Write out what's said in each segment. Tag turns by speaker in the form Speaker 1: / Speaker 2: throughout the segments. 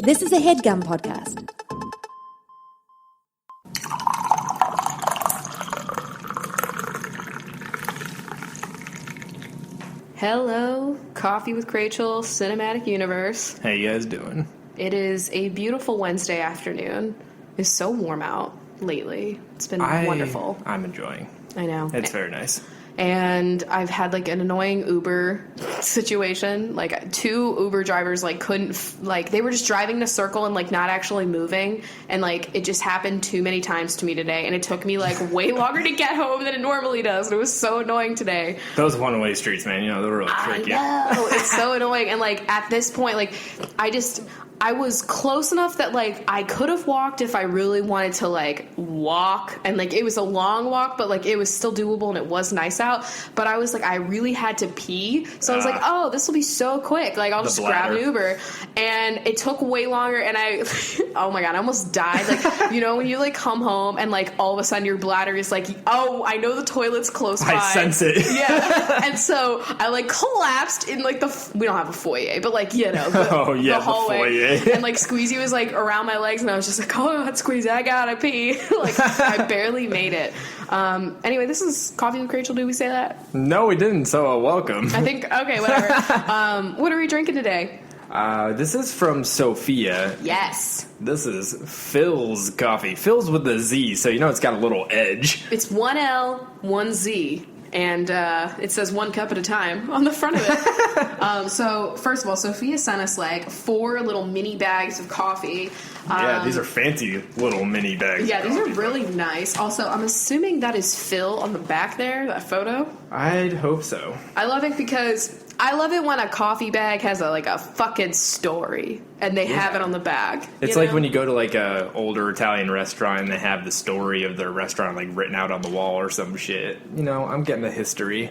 Speaker 1: This is a HeadGum podcast.
Speaker 2: Hello, Coffee with Crachel Cinematic Universe.
Speaker 3: How you guys doing?
Speaker 2: It is a beautiful Wednesday afternoon. It's so warm out lately. It's been wonderful.
Speaker 3: I'm enjoying.
Speaker 2: I know.
Speaker 3: It's very nice.
Speaker 2: And I've had like an annoying Uber situation. Like 2 Uber drivers they were just driving in a circle and like not actually moving. And like it just happened too many times to me today. And it took me like way longer to get home than it normally does. And it was so annoying today.
Speaker 3: Those one-way streets, man, you know, they're really tricky.
Speaker 2: I know. It's so annoying. And like at this point, like I was close enough that, like, I could have walked if I really wanted to, like, walk. And, like, it was a long walk, but, like, it was still doable and it was nice out. But I was, like, I really had to pee. So I was like, oh, this will be so quick. Like, I'll just grab an Uber. And it took way longer. And oh, my God, I almost died. Like, you know, when you, like, come home and, like, all of a sudden your bladder is like, oh, I know the toilet's close by.
Speaker 3: I sense it.
Speaker 2: Yeah. And so I, like, collapsed in, like, we don't have a foyer, but, like, you know, the hallway.
Speaker 3: The foyer.
Speaker 2: And, like, Squeezy was, like, around my legs, and I was just like, oh, God, Squeezy, I gotta pee. Like, I barely made it. Anyway, this is Coffee with Crachel. Did we say that?
Speaker 3: No, we didn't, so welcome.
Speaker 2: I think, okay, whatever. What are we drinking today?
Speaker 3: This is from Sophia.
Speaker 2: Yes.
Speaker 3: This is Phil's coffee. Phil's with the Z, so you know it's got a little edge.
Speaker 2: It's 1 L, 1 Z. And it says 1 cup at a time on the front of it. So, first of all, Sophia sent us, like, 4 little mini bags of coffee.
Speaker 3: Yeah, these are fancy little mini bags.
Speaker 2: Yeah, these are really nice. Also, I'm assuming that is Phil on the back there, that photo.
Speaker 3: I'd hope so.
Speaker 2: I love it because I love it when a coffee bag has a fucking story and they have it on the bag.
Speaker 3: It's like when you go to like a older Italian restaurant and they have the story of their restaurant like written out on the wall or some shit. You know, I'm getting the history.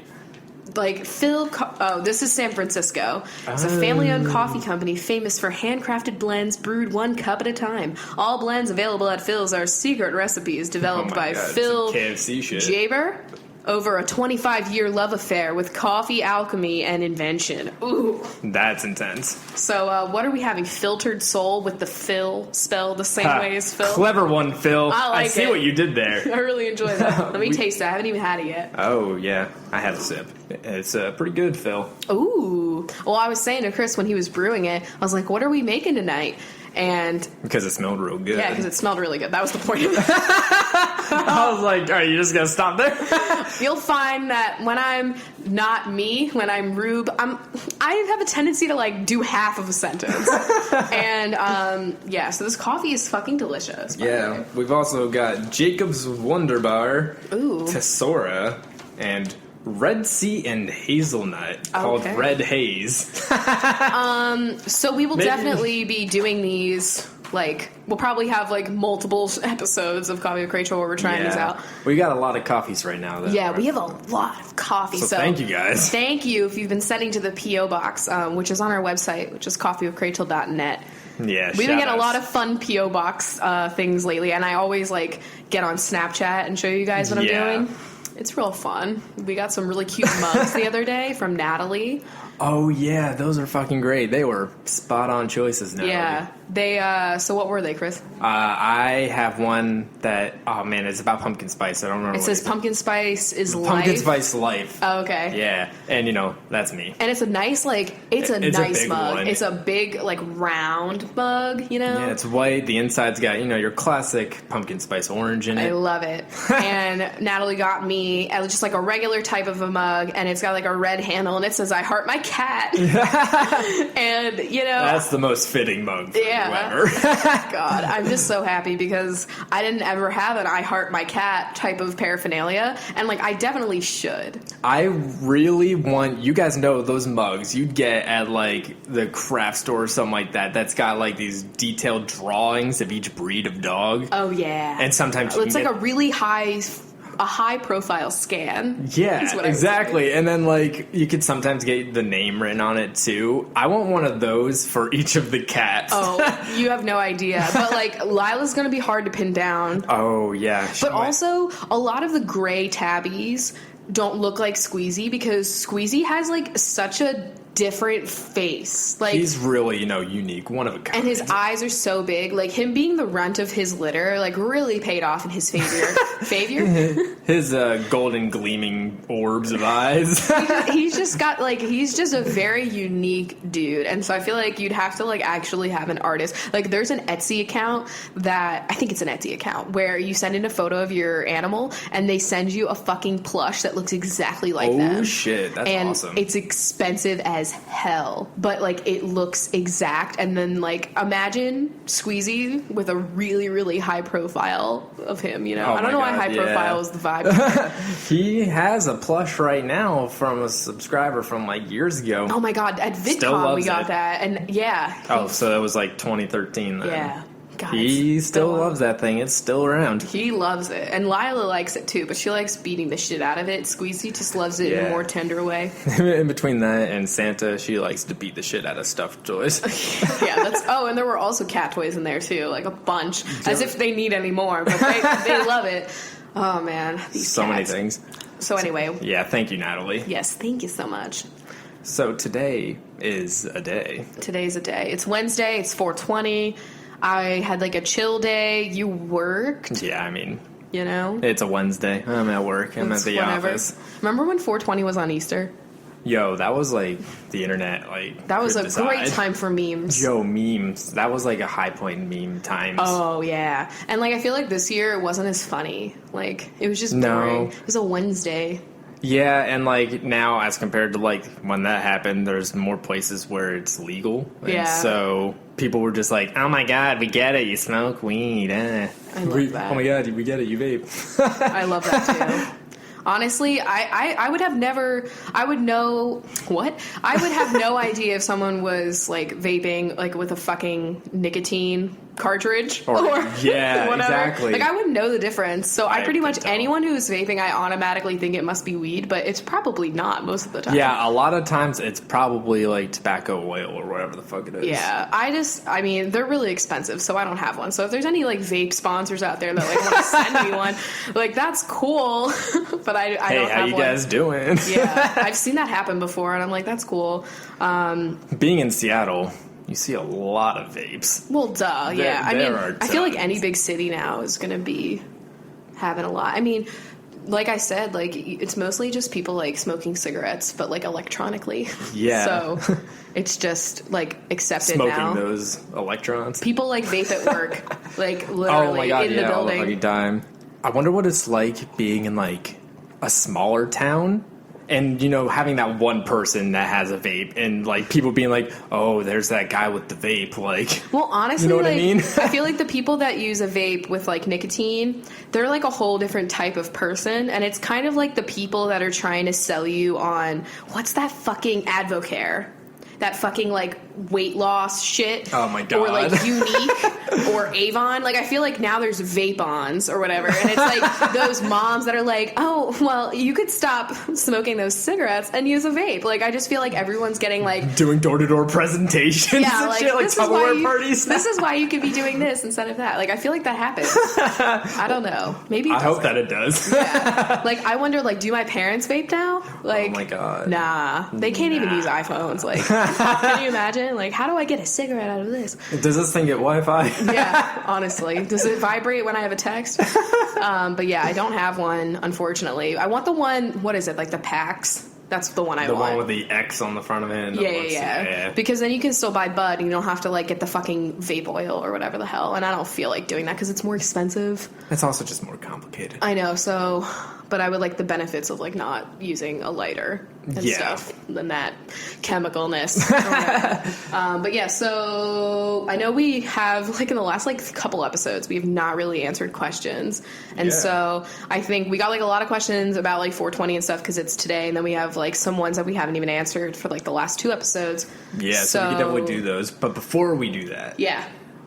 Speaker 2: Like this is San Francisco. It's a family-owned coffee company famous for handcrafted blends brewed 1 cup at a time. All blends available at Phil's are secret recipes developed by Phil
Speaker 3: KFC shit.
Speaker 2: Jaber over a 25-year love affair with coffee, alchemy, and invention. Ooh.
Speaker 3: That's intense.
Speaker 2: So what are we having? Filtered Soul with the Phil spelled the same way as Phil?
Speaker 3: Clever one, Phil.
Speaker 2: I
Speaker 3: see what you did there.
Speaker 2: I really enjoy that. Let me taste it. I haven't even had it yet.
Speaker 3: Oh, yeah. I had a sip. It's pretty good, Phil.
Speaker 2: Ooh. Well, I was saying to Chris when he was brewing it, I was like, what are we making tonight? And
Speaker 3: because it smelled real good.
Speaker 2: Yeah, because it smelled really good. That was the point of it.
Speaker 3: I was like, are you just going to stop there?
Speaker 2: You'll find that when I'm not me, when I'm Rube, I have a tendency to, like, do half of a sentence. And, so this coffee is fucking delicious.
Speaker 3: Yeah, we've also got Jacob's Wonder Bar, Tessora, and Red Sea and Hazelnut called Red Haze.
Speaker 2: So we will definitely be doing these. Like, we'll probably have, like, multiple episodes of Coffee with Crachel where we're trying these out.
Speaker 3: We got a lot of coffees right now, though.
Speaker 2: Yeah, we have a lot of coffee. So
Speaker 3: thank you, guys.
Speaker 2: Thank you if you've been sending to the P.O. Box, which is on our website, which is coffeewithchrachel.net.
Speaker 3: Yeah,
Speaker 2: we've been getting a lot of fun P.O. Box things lately, and I always, like, get on Snapchat and show you guys what I'm doing. It's real fun. We got some really cute mugs the other day from Natalie.
Speaker 3: Oh, yeah. Those are fucking great. They were spot-on choices, Natalie.
Speaker 2: Yeah. They, so what were they, Chris?
Speaker 3: I have one that, oh, man, it's about pumpkin spice. I don't remember.
Speaker 2: It says pumpkin spice is life.
Speaker 3: Pumpkin spice life.
Speaker 2: Oh, okay.
Speaker 3: Yeah. And, you know, that's me.
Speaker 2: And it's a nice, like, it's a nice mug. One. It's a big, like, round mug, you know?
Speaker 3: Yeah, it's white. The inside's got, you know, your classic pumpkin spice orange in it.
Speaker 2: I love it. And Natalie got me just, like, a regular type of a mug, and it's got, like, a red handle, and it says, I heart my cat. And, you know.
Speaker 3: That's the most fitting mug for you ever.
Speaker 2: God, I'm just so happy because I didn't ever have an I heart my cat type of paraphernalia, and, like, I definitely should.
Speaker 3: I really want, you guys know those mugs you'd get at, like, the craft store or something like that, that's got, like, these detailed drawings of each breed of dog.
Speaker 2: Oh, yeah.
Speaker 3: And sometimes
Speaker 2: it's like a really high profile scan.
Speaker 3: Yeah, exactly. And then, like, you could sometimes get the name written on it too. I want one of those for each of the cats.
Speaker 2: Oh, you have no idea. But, like, Lila's gonna be hard to pin down.
Speaker 3: Oh, yeah.
Speaker 2: But also, a lot of the gray tabbies don't look like Squeezy because Squeezy has, like, such a different face. Like,
Speaker 3: he's really, unique, one of a kind.
Speaker 2: And his eyes are so big. Like, him being the runt of his litter, like, really paid off in his favor.
Speaker 3: His golden gleaming orbs of eyes.
Speaker 2: He's just got, like, he's just a very unique dude. And so I feel like you'd have to, like, actually have an artist. Like, there's an Etsy account I think it's an Etsy account, where you send in a photo of your animal, and they send you a fucking plush that looks exactly like them.
Speaker 3: Oh, shit. That's awesome.
Speaker 2: And it's expensive as hell, but, like, it looks exact. And then, like, imagine Squeezy with a really, really high profile of him, I don't know why high profile is the vibe.
Speaker 3: He has a plush right now from a subscriber from, like, years ago.
Speaker 2: Oh my god, at VidCon we got that. And yeah.
Speaker 3: Oh, so that was like 2013 then.
Speaker 2: Yeah. God,
Speaker 3: he still loves that thing. It's still around.
Speaker 2: He loves it. And Lila likes it too, but she likes beating the shit out of it. Squeezy just loves it in a more tender way.
Speaker 3: In between that and Santa, she likes to beat the shit out of stuffed toys.
Speaker 2: And there were also cat toys in there too, like a bunch. As if they need any more, but they love it. Oh man, these
Speaker 3: so
Speaker 2: cats.
Speaker 3: many things.
Speaker 2: So anyway.
Speaker 3: Yeah, thank you, Natalie.
Speaker 2: Yes, thank you so much.
Speaker 3: So today is a day.
Speaker 2: Today's a day. It's Wednesday. It's 4:20. I had like a chill day. You worked.
Speaker 3: Yeah, I mean,
Speaker 2: it's
Speaker 3: a Wednesday. I'm at work. I'm at the office.
Speaker 2: Remember when 4:20 was on Easter?
Speaker 3: Yo, that was like the internet. Like
Speaker 2: that was a great time for memes.
Speaker 3: Yo, memes. That was like a high point in meme times.
Speaker 2: Oh yeah, and like I feel like this year it wasn't as funny. Like it was just boring. It was a Wednesday.
Speaker 3: Yeah, and like now as compared to like when that happened, there's more places where it's legal. And so people were just like, "Oh my god, we get it. You smoke weed."
Speaker 2: I love that.
Speaker 3: Oh my god, we get it. You vape.
Speaker 2: I love that too. Honestly, I would have never. I would have no idea if someone was like vaping like with a fucking nicotine cartridge or
Speaker 3: yeah,
Speaker 2: whatever.
Speaker 3: Exactly.
Speaker 2: Like I wouldn't know the difference. So I pretty much anyone who's vaping, I automatically think it must be weed, but it's probably not most of the time.
Speaker 3: Yeah, a lot of times it's probably like tobacco oil or whatever the fuck it is.
Speaker 2: Yeah, I mean, they're really expensive, so I don't have one. So if there's any like vape sponsors out there that like want to send me one, like that's cool. But I don't have one.
Speaker 3: Hey, how you guys doing?
Speaker 2: Yeah, I've seen that happen before, and I'm like, that's cool.
Speaker 3: Being in Seattle, you see a lot of vapes.
Speaker 2: Well, duh, yeah. I feel like any big city now is going to be having a lot. I mean, like I said, like it's mostly just people like smoking cigarettes, but like electronically.
Speaker 3: Yeah.
Speaker 2: So it's just like accepted
Speaker 3: smoking
Speaker 2: now.
Speaker 3: Smoking those electrons.
Speaker 2: People like vape at work, like literally
Speaker 3: oh my God,
Speaker 2: in the building.
Speaker 3: All the fucking time. I wonder what it's like being in like a smaller town. And, having that one person that has a vape and, like, people being like, oh, there's that guy with the vape, like...
Speaker 2: Well, honestly,
Speaker 3: you know what I mean?
Speaker 2: I feel like the people that use a vape with, like, nicotine, they're, like, a whole different type of person. And it's kind of like the people that are trying to sell you on, what's that fucking Advocare? That fucking, like, weight loss shit.
Speaker 3: Oh, my God.
Speaker 2: Or, like, Unique or Avon. Like, I feel like now there's Vape-Ons or whatever. And it's, like, those moms that are like, oh, well, you could stop smoking those cigarettes and use a vape. Like, I just feel like everyone's getting, like...
Speaker 3: doing door-to-door presentations
Speaker 2: yeah,
Speaker 3: and
Speaker 2: like,
Speaker 3: shit, like Tupperware parties.
Speaker 2: This is why you could be doing this instead of that. Like, I feel like that happens. I don't know. Maybe
Speaker 3: I hope that it does.
Speaker 2: Yeah. Like, I wonder, like, do my parents vape now? Like,
Speaker 3: oh, my God.
Speaker 2: Nah. They can't even use iPhones. Like... Can you imagine? Like, how do I get a cigarette out of this?
Speaker 3: Does this thing get Wi-Fi?
Speaker 2: Yeah, honestly. Does it vibrate when I have a text? But yeah, I don't have one, unfortunately. I want the one, what is it, like the PAX? That's the one I want.
Speaker 3: The one with the X on the front of it.
Speaker 2: Yeah. Because then you can still buy bud and you don't have to, like, get the fucking vape oil or whatever the hell. And I don't feel like doing that because it's more expensive.
Speaker 3: It's also just more complicated.
Speaker 2: I know, so... But I would like the benefits of, like, not using a lighter and stuff than that chemicalness. But yeah, so I know we have, like, in the last, like, couple episodes, we have not really answered questions. And so I think we got, like, a lot of questions about, like, 420 and stuff because it's today. And then we have, like, some ones that we haven't even answered for, like, the last 2 episodes.
Speaker 3: Yeah, so we can definitely do those. But before we do that...
Speaker 2: Yeah.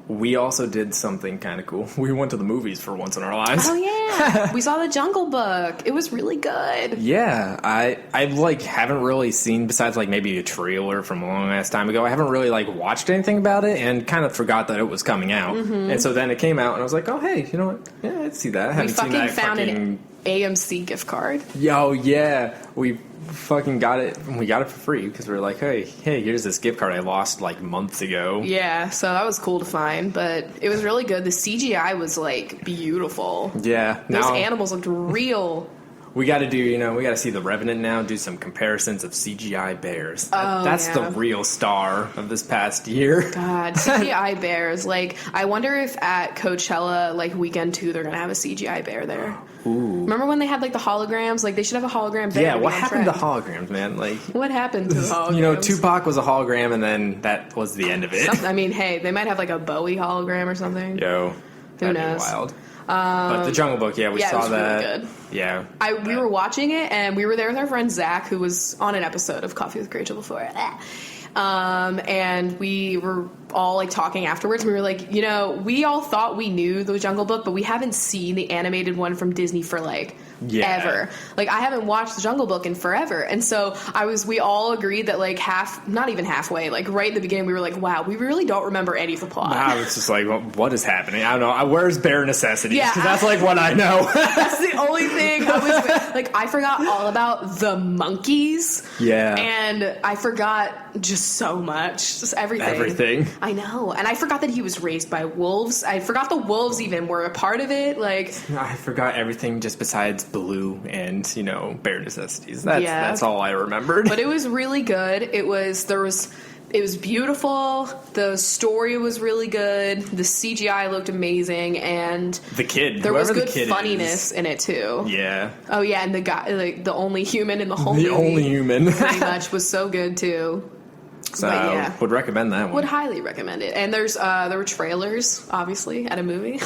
Speaker 3: We also did something kind of cool. We went to the movies for once in our lives.
Speaker 2: Oh, yeah. We saw The Jungle Book. It was really good.
Speaker 3: Yeah. I like, haven't really seen, besides, like, maybe a trailer from a long-ass time ago, I haven't really, like, watched anything about it and kind of forgot that it was coming out. Mm-hmm. And so then it came out, and I was like, oh, hey, you know what? Yeah, I'd see that. I haven't seen that fucking
Speaker 2: AMC gift card.
Speaker 3: Yo, yeah, we fucking got it. We got it for free because we were like, hey, here's this gift card I lost like months ago.
Speaker 2: Yeah, so that was cool to find, but it was really good. The CGI was like beautiful.
Speaker 3: Yeah,
Speaker 2: Those animals looked real.
Speaker 3: We got to we got to see The Revenant now, do some comparisons of CGI bears. That's
Speaker 2: yeah.
Speaker 3: the real star of this past year.
Speaker 2: God, CGI bears. Like, I wonder if at Coachella, like, weekend 2, they're going to have a CGI bear there.
Speaker 3: Ooh.
Speaker 2: Remember when they had, like, the holograms? Like, they should have a hologram bear.
Speaker 3: Yeah, what happened to holograms, man? Like,
Speaker 2: what happened to the holograms?
Speaker 3: Tupac was a hologram, and then that was the end of it.
Speaker 2: I mean, hey, they might have, like, a Bowie hologram or something.
Speaker 3: Yo,
Speaker 2: who knows?
Speaker 3: Be wild. But the Jungle Book, we saw that.
Speaker 2: Really good.
Speaker 3: Yeah,
Speaker 2: we were watching it, and we were there with our friend Zach, who was on an episode of Coffee with Rachel before. And we were all like talking afterwards. We were like, we all thought we knew the Jungle Book, but we haven't seen the animated one from Disney for like ever. Like, I haven't watched the Jungle Book in forever. And so we all agreed that like not even halfway, like right in the beginning, we were like, wow, we really don't remember any of the plot.
Speaker 3: I was just like, what is happening? I don't know. Where's Bare Necessities?
Speaker 2: Yeah,
Speaker 3: because that's like what I know.
Speaker 2: That's the only thing I was like, I forgot all about the monkeys.
Speaker 3: Yeah.
Speaker 2: And I forgot just so much. Just everything. I know. And I forgot that he was raised by wolves. I forgot the wolves even were a part of it. Like,
Speaker 3: I forgot everything just besides Baloo and, Bare Necessities. That's all I remembered.
Speaker 2: But it was really good. It was beautiful. The story was really good. The CGI looked amazing, and
Speaker 3: the kid,
Speaker 2: there was good funniness in it too.
Speaker 3: Yeah.
Speaker 2: Oh yeah, and the guy, like the only human in the whole
Speaker 3: movie.
Speaker 2: The
Speaker 3: only human,
Speaker 2: pretty much, was so good too.
Speaker 3: So would recommend that one.
Speaker 2: Would highly recommend it. And there were trailers, obviously, at a movie.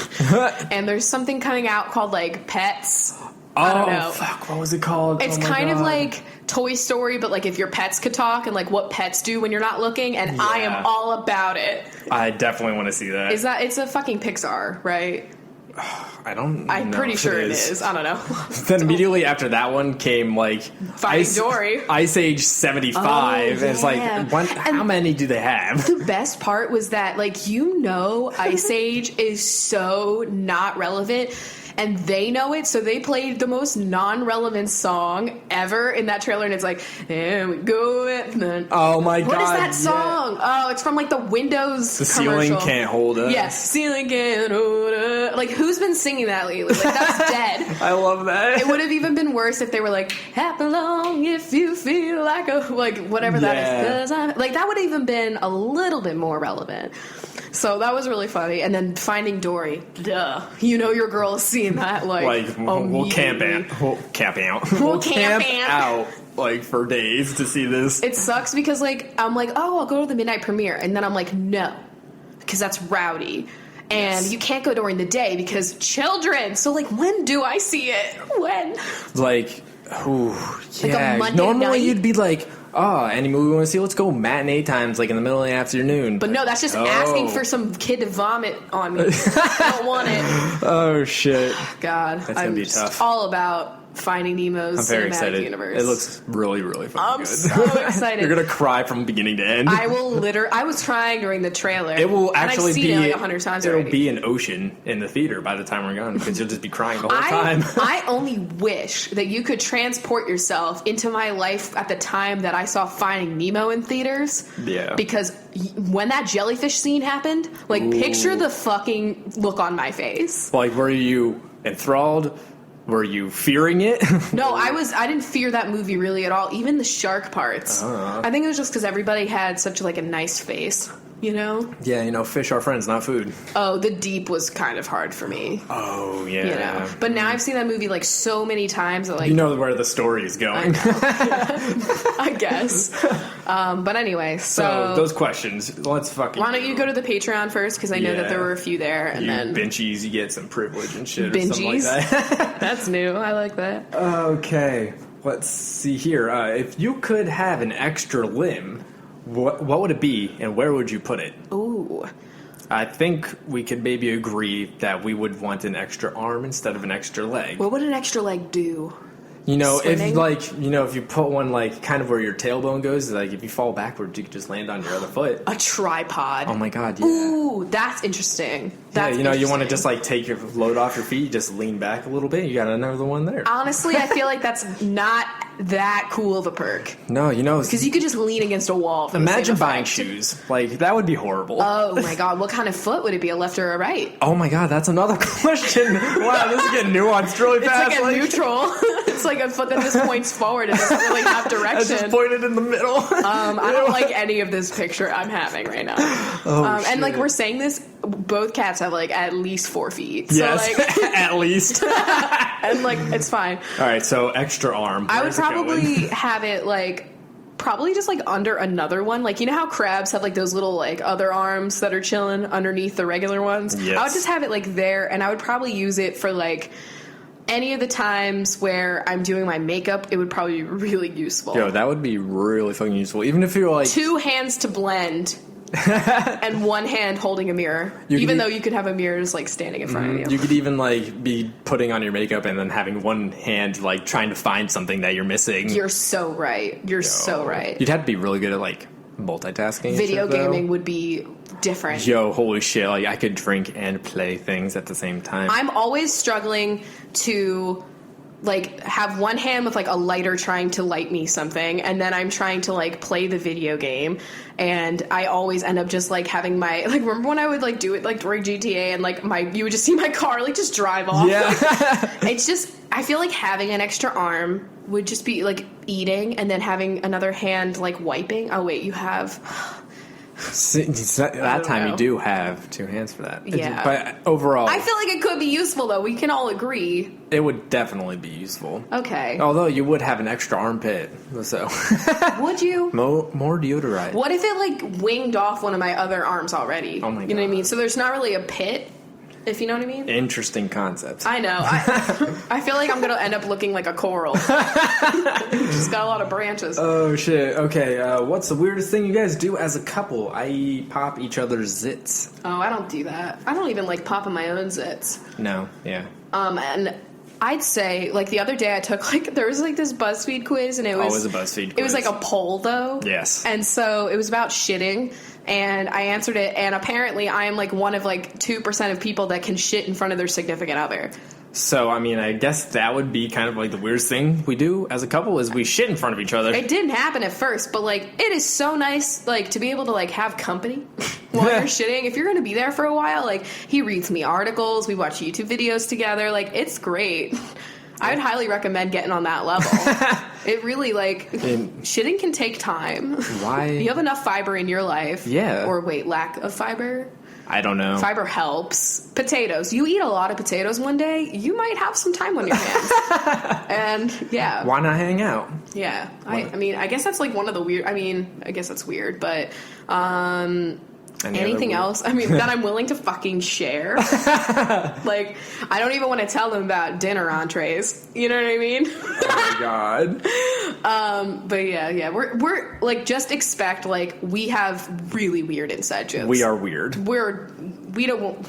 Speaker 2: And there's something coming out called like Pets. I don't know.
Speaker 3: Fuck, what was it called?
Speaker 2: It's kind of like Toy Story, but like if your pets could talk and like what pets do when you're not looking, and I am all about it.
Speaker 3: I definitely want to see that.
Speaker 2: It's a fucking Pixar, right?
Speaker 3: I'm
Speaker 2: pretty sure it is. I don't know.
Speaker 3: Then immediately after that one came like
Speaker 2: Finding Dory.
Speaker 3: Ice Age 75. And it's like, how many do they have?
Speaker 2: The best part was that Ice Age is so not relevant. And they know it, so they played the most non-relevant song ever in that trailer, and it's like, "Here we go."
Speaker 3: Oh my god!
Speaker 2: What is that song? Oh, it's from like the Windows.
Speaker 3: The
Speaker 2: commercial.
Speaker 3: Ceiling Can't Hold Us.
Speaker 2: Yes, ceiling can't hold us. Like, who's been singing that lately? Like, that's dead.
Speaker 3: I love that.
Speaker 2: It would have even been worse if they were like, "Happen along if you feel like whatever that is." Like, that would have even been a little bit more relevant. So that was really funny. And then Finding Dory. Duh. Your girl is seeing that.
Speaker 3: We'll camp out. We'll camp out like for days to see this.
Speaker 2: It sucks because I'm like, oh, I'll go to the midnight premiere. And then I'm like, no. Because that's rowdy. And you can't go during the day because children. So when do I see it? When? A Monday
Speaker 3: normally
Speaker 2: night?
Speaker 3: You'd be like, oh, any movie we want to see? Let's go matinee times, like in the middle of the afternoon.
Speaker 2: But no, that's just asking for some kid to vomit on me. I don't want it.
Speaker 3: Oh, shit.
Speaker 2: God.
Speaker 3: That's going to be tough.
Speaker 2: All about Finding Nemo's cinematic universe.
Speaker 3: It looks really, really fucking good.
Speaker 2: I'm so excited.
Speaker 3: You're going to cry from beginning to end.
Speaker 2: I was crying during the trailer.
Speaker 3: It will actually
Speaker 2: and I've seen it 100 times
Speaker 3: it'll
Speaker 2: already.
Speaker 3: be an ocean in the theater by the time we're gone because you'll just be crying the whole time.
Speaker 2: I only wish that you could transport yourself into my life at the time that I saw Finding Nemo in theaters.
Speaker 3: Yeah.
Speaker 2: Because when that jellyfish scene happened, picture the fucking look on my face.
Speaker 3: Were you enthralled? Were you fearing it?
Speaker 2: No, I didn't fear that movie really at all. Even the shark parts. I think it was just because everybody had such a nice face.
Speaker 3: Yeah, fish are friends, not food.
Speaker 2: Oh, the deep was kind of hard for me.
Speaker 3: Oh, yeah.
Speaker 2: But now I've seen that movie so many times that
Speaker 3: you know where the story is going.
Speaker 2: I guess. But anyway, so
Speaker 3: those questions, let's fucking.
Speaker 2: Why don't you go to the Patreon first? Because I know that there were a few there, and then
Speaker 3: benchies, you get some privilege and shit.
Speaker 2: Benchies?
Speaker 3: Or something like that.
Speaker 2: That's new. I like that.
Speaker 3: Okay, let's see here. If you could have an extra limb, what would it be, and where would you put it?
Speaker 2: Ooh.
Speaker 3: I think we could maybe agree that we would want an extra arm instead of an extra leg.
Speaker 2: What would an extra leg do?
Speaker 3: Swimming? If you put one kind of where your tailbone goes, if you fall backwards, you could just land on your other foot.
Speaker 2: A tripod.
Speaker 3: Oh my god, yeah.
Speaker 2: Ooh, that's interesting.
Speaker 3: Yeah, you want to just like take your load off your feet, just lean back a little bit. You got another one there.
Speaker 2: Honestly, I feel like that's not that cool of a perk.
Speaker 3: No,
Speaker 2: because you could just lean against a wall.
Speaker 3: Imagine buying shoes. Like, that would be horrible.
Speaker 2: Oh my god, what kind of foot would it be? A left or a right?
Speaker 3: Oh my god, that's another question. Wow, this is getting nuanced really fast.
Speaker 2: It's like a neutral. It's like a foot that just points forward and doesn't really have direction.
Speaker 3: I just pointed in the middle.
Speaker 2: I don't like any of this picture I'm having right now. And like we're saying this, both cats have like at least 4 feet.
Speaker 3: Yes,
Speaker 2: so, like,
Speaker 3: at least.
Speaker 2: And like it's fine.
Speaker 3: All right, so extra arm.
Speaker 2: I would probably have it like probably just like under another one. Like, you know how crabs have like those little like other arms that are chilling underneath the regular ones?
Speaker 3: Yes.
Speaker 2: I would just have it like there, and I would probably use it for like any of the times where I'm doing my makeup. It would probably be really useful.
Speaker 3: Yo, that would be really fucking useful. Even if you're like
Speaker 2: 2 hands to blend. And 1 hand holding a mirror, even though you could have a mirror just like standing in front of you.
Speaker 3: You could even like be putting on your makeup and then having 1 hand like trying to find something that you're missing.
Speaker 2: You're so right. You're so right.
Speaker 3: You'd have to be really good at like multitasking.
Speaker 2: Video gaming would be different.
Speaker 3: Yo, holy shit! Like I could drink and play things at the same time.
Speaker 2: I'm always struggling to like have 1 hand with like a lighter trying to light me something, and then I'm trying to like play the video game, and I always end up just like having my like, remember when I would like do it like during GTA and like you would just see my car like just drive off.
Speaker 3: Yeah.
Speaker 2: It's just, I feel like having an extra arm would just be like eating, and then having another hand like wiping. Oh wait, you have
Speaker 3: that time you do have 2 hands for that.
Speaker 2: Yeah.
Speaker 3: But overall,
Speaker 2: I feel like it could be useful though. We can all agree.
Speaker 3: It would definitely be useful.
Speaker 2: Okay.
Speaker 3: Although you would have an extra armpit, so
Speaker 2: Would you?
Speaker 3: more deodorized.
Speaker 2: What if it like winged off one of my other arms already?
Speaker 3: Oh my god.
Speaker 2: You know what I mean? So there's not really a pit, if you know what I mean.
Speaker 3: Interesting concept.
Speaker 2: I know. I feel like I'm gonna end up looking like a coral. Just got a lot of branches.
Speaker 3: Oh shit. Okay. What's the weirdest thing you guys do as a couple? I pop each other's zits.
Speaker 2: Oh, I don't do that. I don't even like popping my own zits.
Speaker 3: No. Yeah.
Speaker 2: And I'd say, like, the other day I took, like, there was, like, this BuzzFeed quiz, and it was...
Speaker 3: Oh, it was a BuzzFeed quiz.
Speaker 2: It was, like, a poll, though.
Speaker 3: Yes.
Speaker 2: And so it was about shitting, and I answered it, and apparently I am, like, one of, like, 2% of people that can shit in front of their significant other.
Speaker 3: So, I mean, I guess that would be kind of like the weirdest thing we do as a couple is we shit in front of each other.
Speaker 2: It didn't happen at first, but, like, it is so nice, like, to be able to, like, have company while you're shitting. If you're going to be there for a while, like, he reads me articles, we watch YouTube videos together, like, it's great. I would highly recommend getting on that level. It really, like, shitting can take time.
Speaker 3: Why?
Speaker 2: You have enough fiber in your life.
Speaker 3: Yeah.
Speaker 2: Or, wait, lack of fiber?
Speaker 3: I don't know.
Speaker 2: Fiber helps. Potatoes. You eat a lot of potatoes one day, you might have some time on your hands. And, yeah.
Speaker 3: Why not hang out?
Speaker 2: Yeah. I mean, I guess that's, like, one of the weird... I mean, I guess that's weird, but... Anything else? I mean, that I'm willing to fucking share. Like, I don't even want to tell them about dinner entrees. You know what I mean?
Speaker 3: Oh my god.
Speaker 2: But yeah, we're like, just expect, like, we have really weird inside jokes.
Speaker 3: We are weird.
Speaker 2: We don't.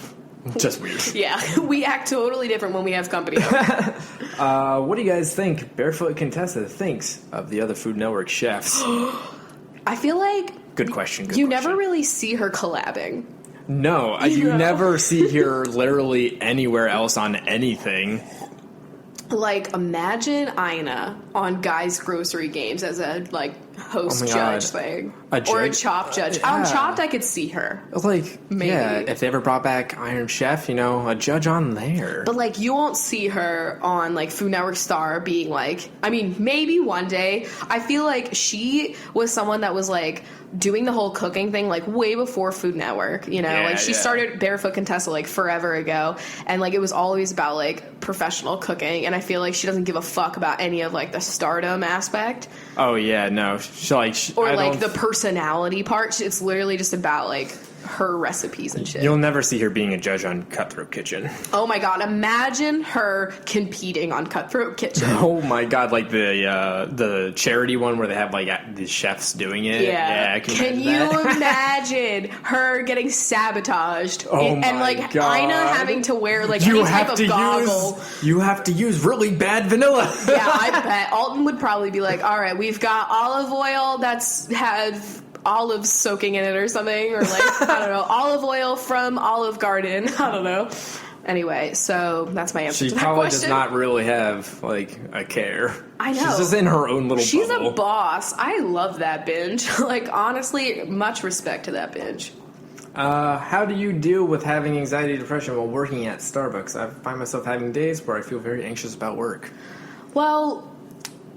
Speaker 3: Just weird.
Speaker 2: Yeah, we act totally different when we have company over.
Speaker 3: What do you guys think Barefoot Contessa thinks of the other Food Network chefs?
Speaker 2: I feel like
Speaker 3: Good question.
Speaker 2: you never really see her collabing.
Speaker 3: No, you never see her literally anywhere else on anything.
Speaker 2: Like, imagine Ina on Guy's Grocery Games as a, like, host judge thing. Or a Chopped judge.
Speaker 3: Yeah.
Speaker 2: On Chopped, I could see her.
Speaker 3: Like,
Speaker 2: Maybe.
Speaker 3: yeah, if they ever brought back Iron Chef, you know, a judge on there.
Speaker 2: But, like, you won't see her on, like, Food Network Star being, like... I mean, maybe one day. I feel like she was someone that was, like, doing the whole cooking thing, like, way before Food Network, you know?
Speaker 3: Yeah,
Speaker 2: like, she started Barefoot Contessa, like, forever ago. And, like, it was always about, like, professional cooking. And I feel like she doesn't give a fuck about any of, like, the stardom aspect.
Speaker 3: Oh, yeah, no.
Speaker 2: Or, like, the personality part. It's literally just about, like, her recipes and shit.
Speaker 3: You'll never see her being a judge on Cutthroat Kitchen.
Speaker 2: Oh my god, imagine her competing on Cutthroat Kitchen.
Speaker 3: Oh my god, like the charity one where they have like the chefs doing it.
Speaker 2: Yeah. Can you imagine her getting sabotaged?
Speaker 3: Oh
Speaker 2: and like
Speaker 3: god.
Speaker 2: Ina having to wear like any type of goggle.
Speaker 3: You have to use really bad vanilla.
Speaker 2: Yeah, I bet Alton would probably be like, all right, we've got olive oil that's had olives soaking in it or something, or like, I don't know, olive oil from Olive Garden. I don't know. Anyway, so that's my answer to that
Speaker 3: probably
Speaker 2: question.
Speaker 3: does not really have, like, a care.
Speaker 2: I know.
Speaker 3: She's just in her own little
Speaker 2: She's
Speaker 3: bubble.
Speaker 2: a boss. I love that binge. Like, honestly, much respect to that binge.
Speaker 3: How do you deal with having anxiety and depression while working at Starbucks? I find myself having days where I feel very anxious about work.
Speaker 2: Well,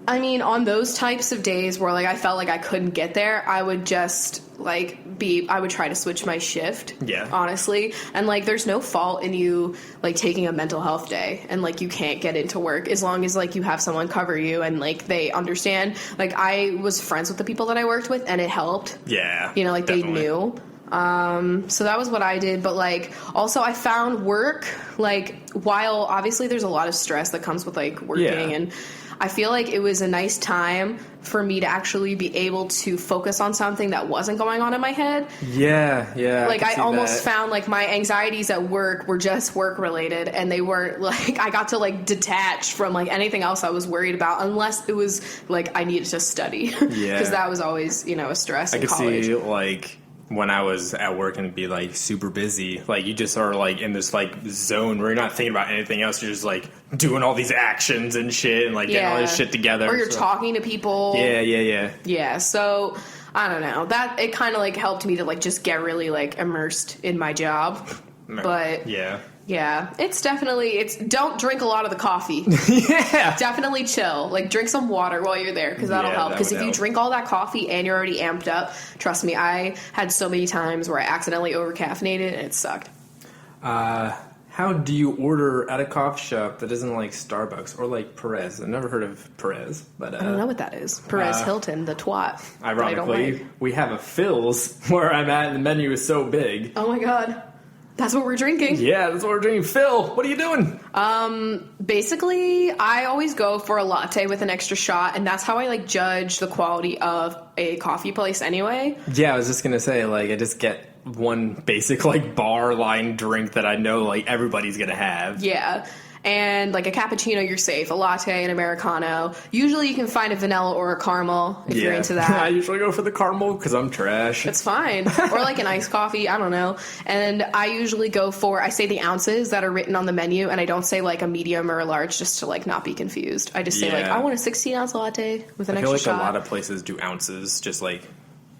Speaker 2: I mean, on those types of days where, like, I felt like I couldn't get there, I would just, like, I would try to switch my shift.
Speaker 3: Yeah.
Speaker 2: Honestly. And, like, there's no fault in you, like, taking a mental health day and, like, you can't get into work as long as, like, you have someone cover you and, like, they understand. Like, I was friends with the people that I worked with and it helped.
Speaker 3: Yeah.
Speaker 2: You know, like,
Speaker 3: definitely.
Speaker 2: they knew. So that was what I did, but like also I found work, like, while obviously there's a lot of stress that comes with like working, and I feel like it was a nice time for me to actually be able to focus on something that wasn't going on in my head.
Speaker 3: Yeah.
Speaker 2: Like I almost found like my anxieties at work were just work related, and they weren't like, I got to like detach from like anything else I was worried about, unless it was like I needed to study.
Speaker 3: Yeah.
Speaker 2: Because that was always, you know, a stress in college.
Speaker 3: I could see like when I was at work and be like super busy, like you just are like in this like zone where you're not thinking about anything else. You're just like doing all these actions and shit and like getting all this shit together.
Speaker 2: Or you're talking to people.
Speaker 3: Yeah.
Speaker 2: Yeah. So I don't know, that it kind of like helped me to like just get really like immersed in my job. But yeah, it's don't drink a lot of the coffee.
Speaker 3: Yeah.
Speaker 2: Definitely chill. Like, drink some water while you're there, because that'll help. Because if you drink all that coffee and you're already amped up, trust me, I had so many times where I accidentally over-caffeinated and it sucked.
Speaker 3: How do you order at a coffee shop that isn't like Starbucks or like Perez? I've never heard of Perez, but
Speaker 2: I don't know what that is. Perez Hilton, the twat.
Speaker 3: Ironically, we have a Phil's where I'm at, and the menu is so big.
Speaker 2: Oh my god. That's what we're drinking.
Speaker 3: Yeah, that's what we're drinking. Phil, what are you doing?
Speaker 2: Basically, I always go for a latte with an extra shot, and that's how I, like, judge the quality of a coffee place anyway.
Speaker 3: Yeah, I was just gonna say, like, I just get one basic, like, bar line drink that I know, like, everybody's gonna have.
Speaker 2: Yeah. And, like, a cappuccino, you're safe. A latte, an Americano. Usually you can find a vanilla or a caramel if you're into that.
Speaker 3: I usually go for the caramel because I'm trash.
Speaker 2: It's fine. Or, like, an iced coffee. I don't know. And I usually I say the ounces that are written on the menu, and I don't say, like, a medium or a large just to, like, not be confused. I just say, like, I want a 16-ounce latte with an extra shot.
Speaker 3: I feel like a lot of places do ounces, just, like...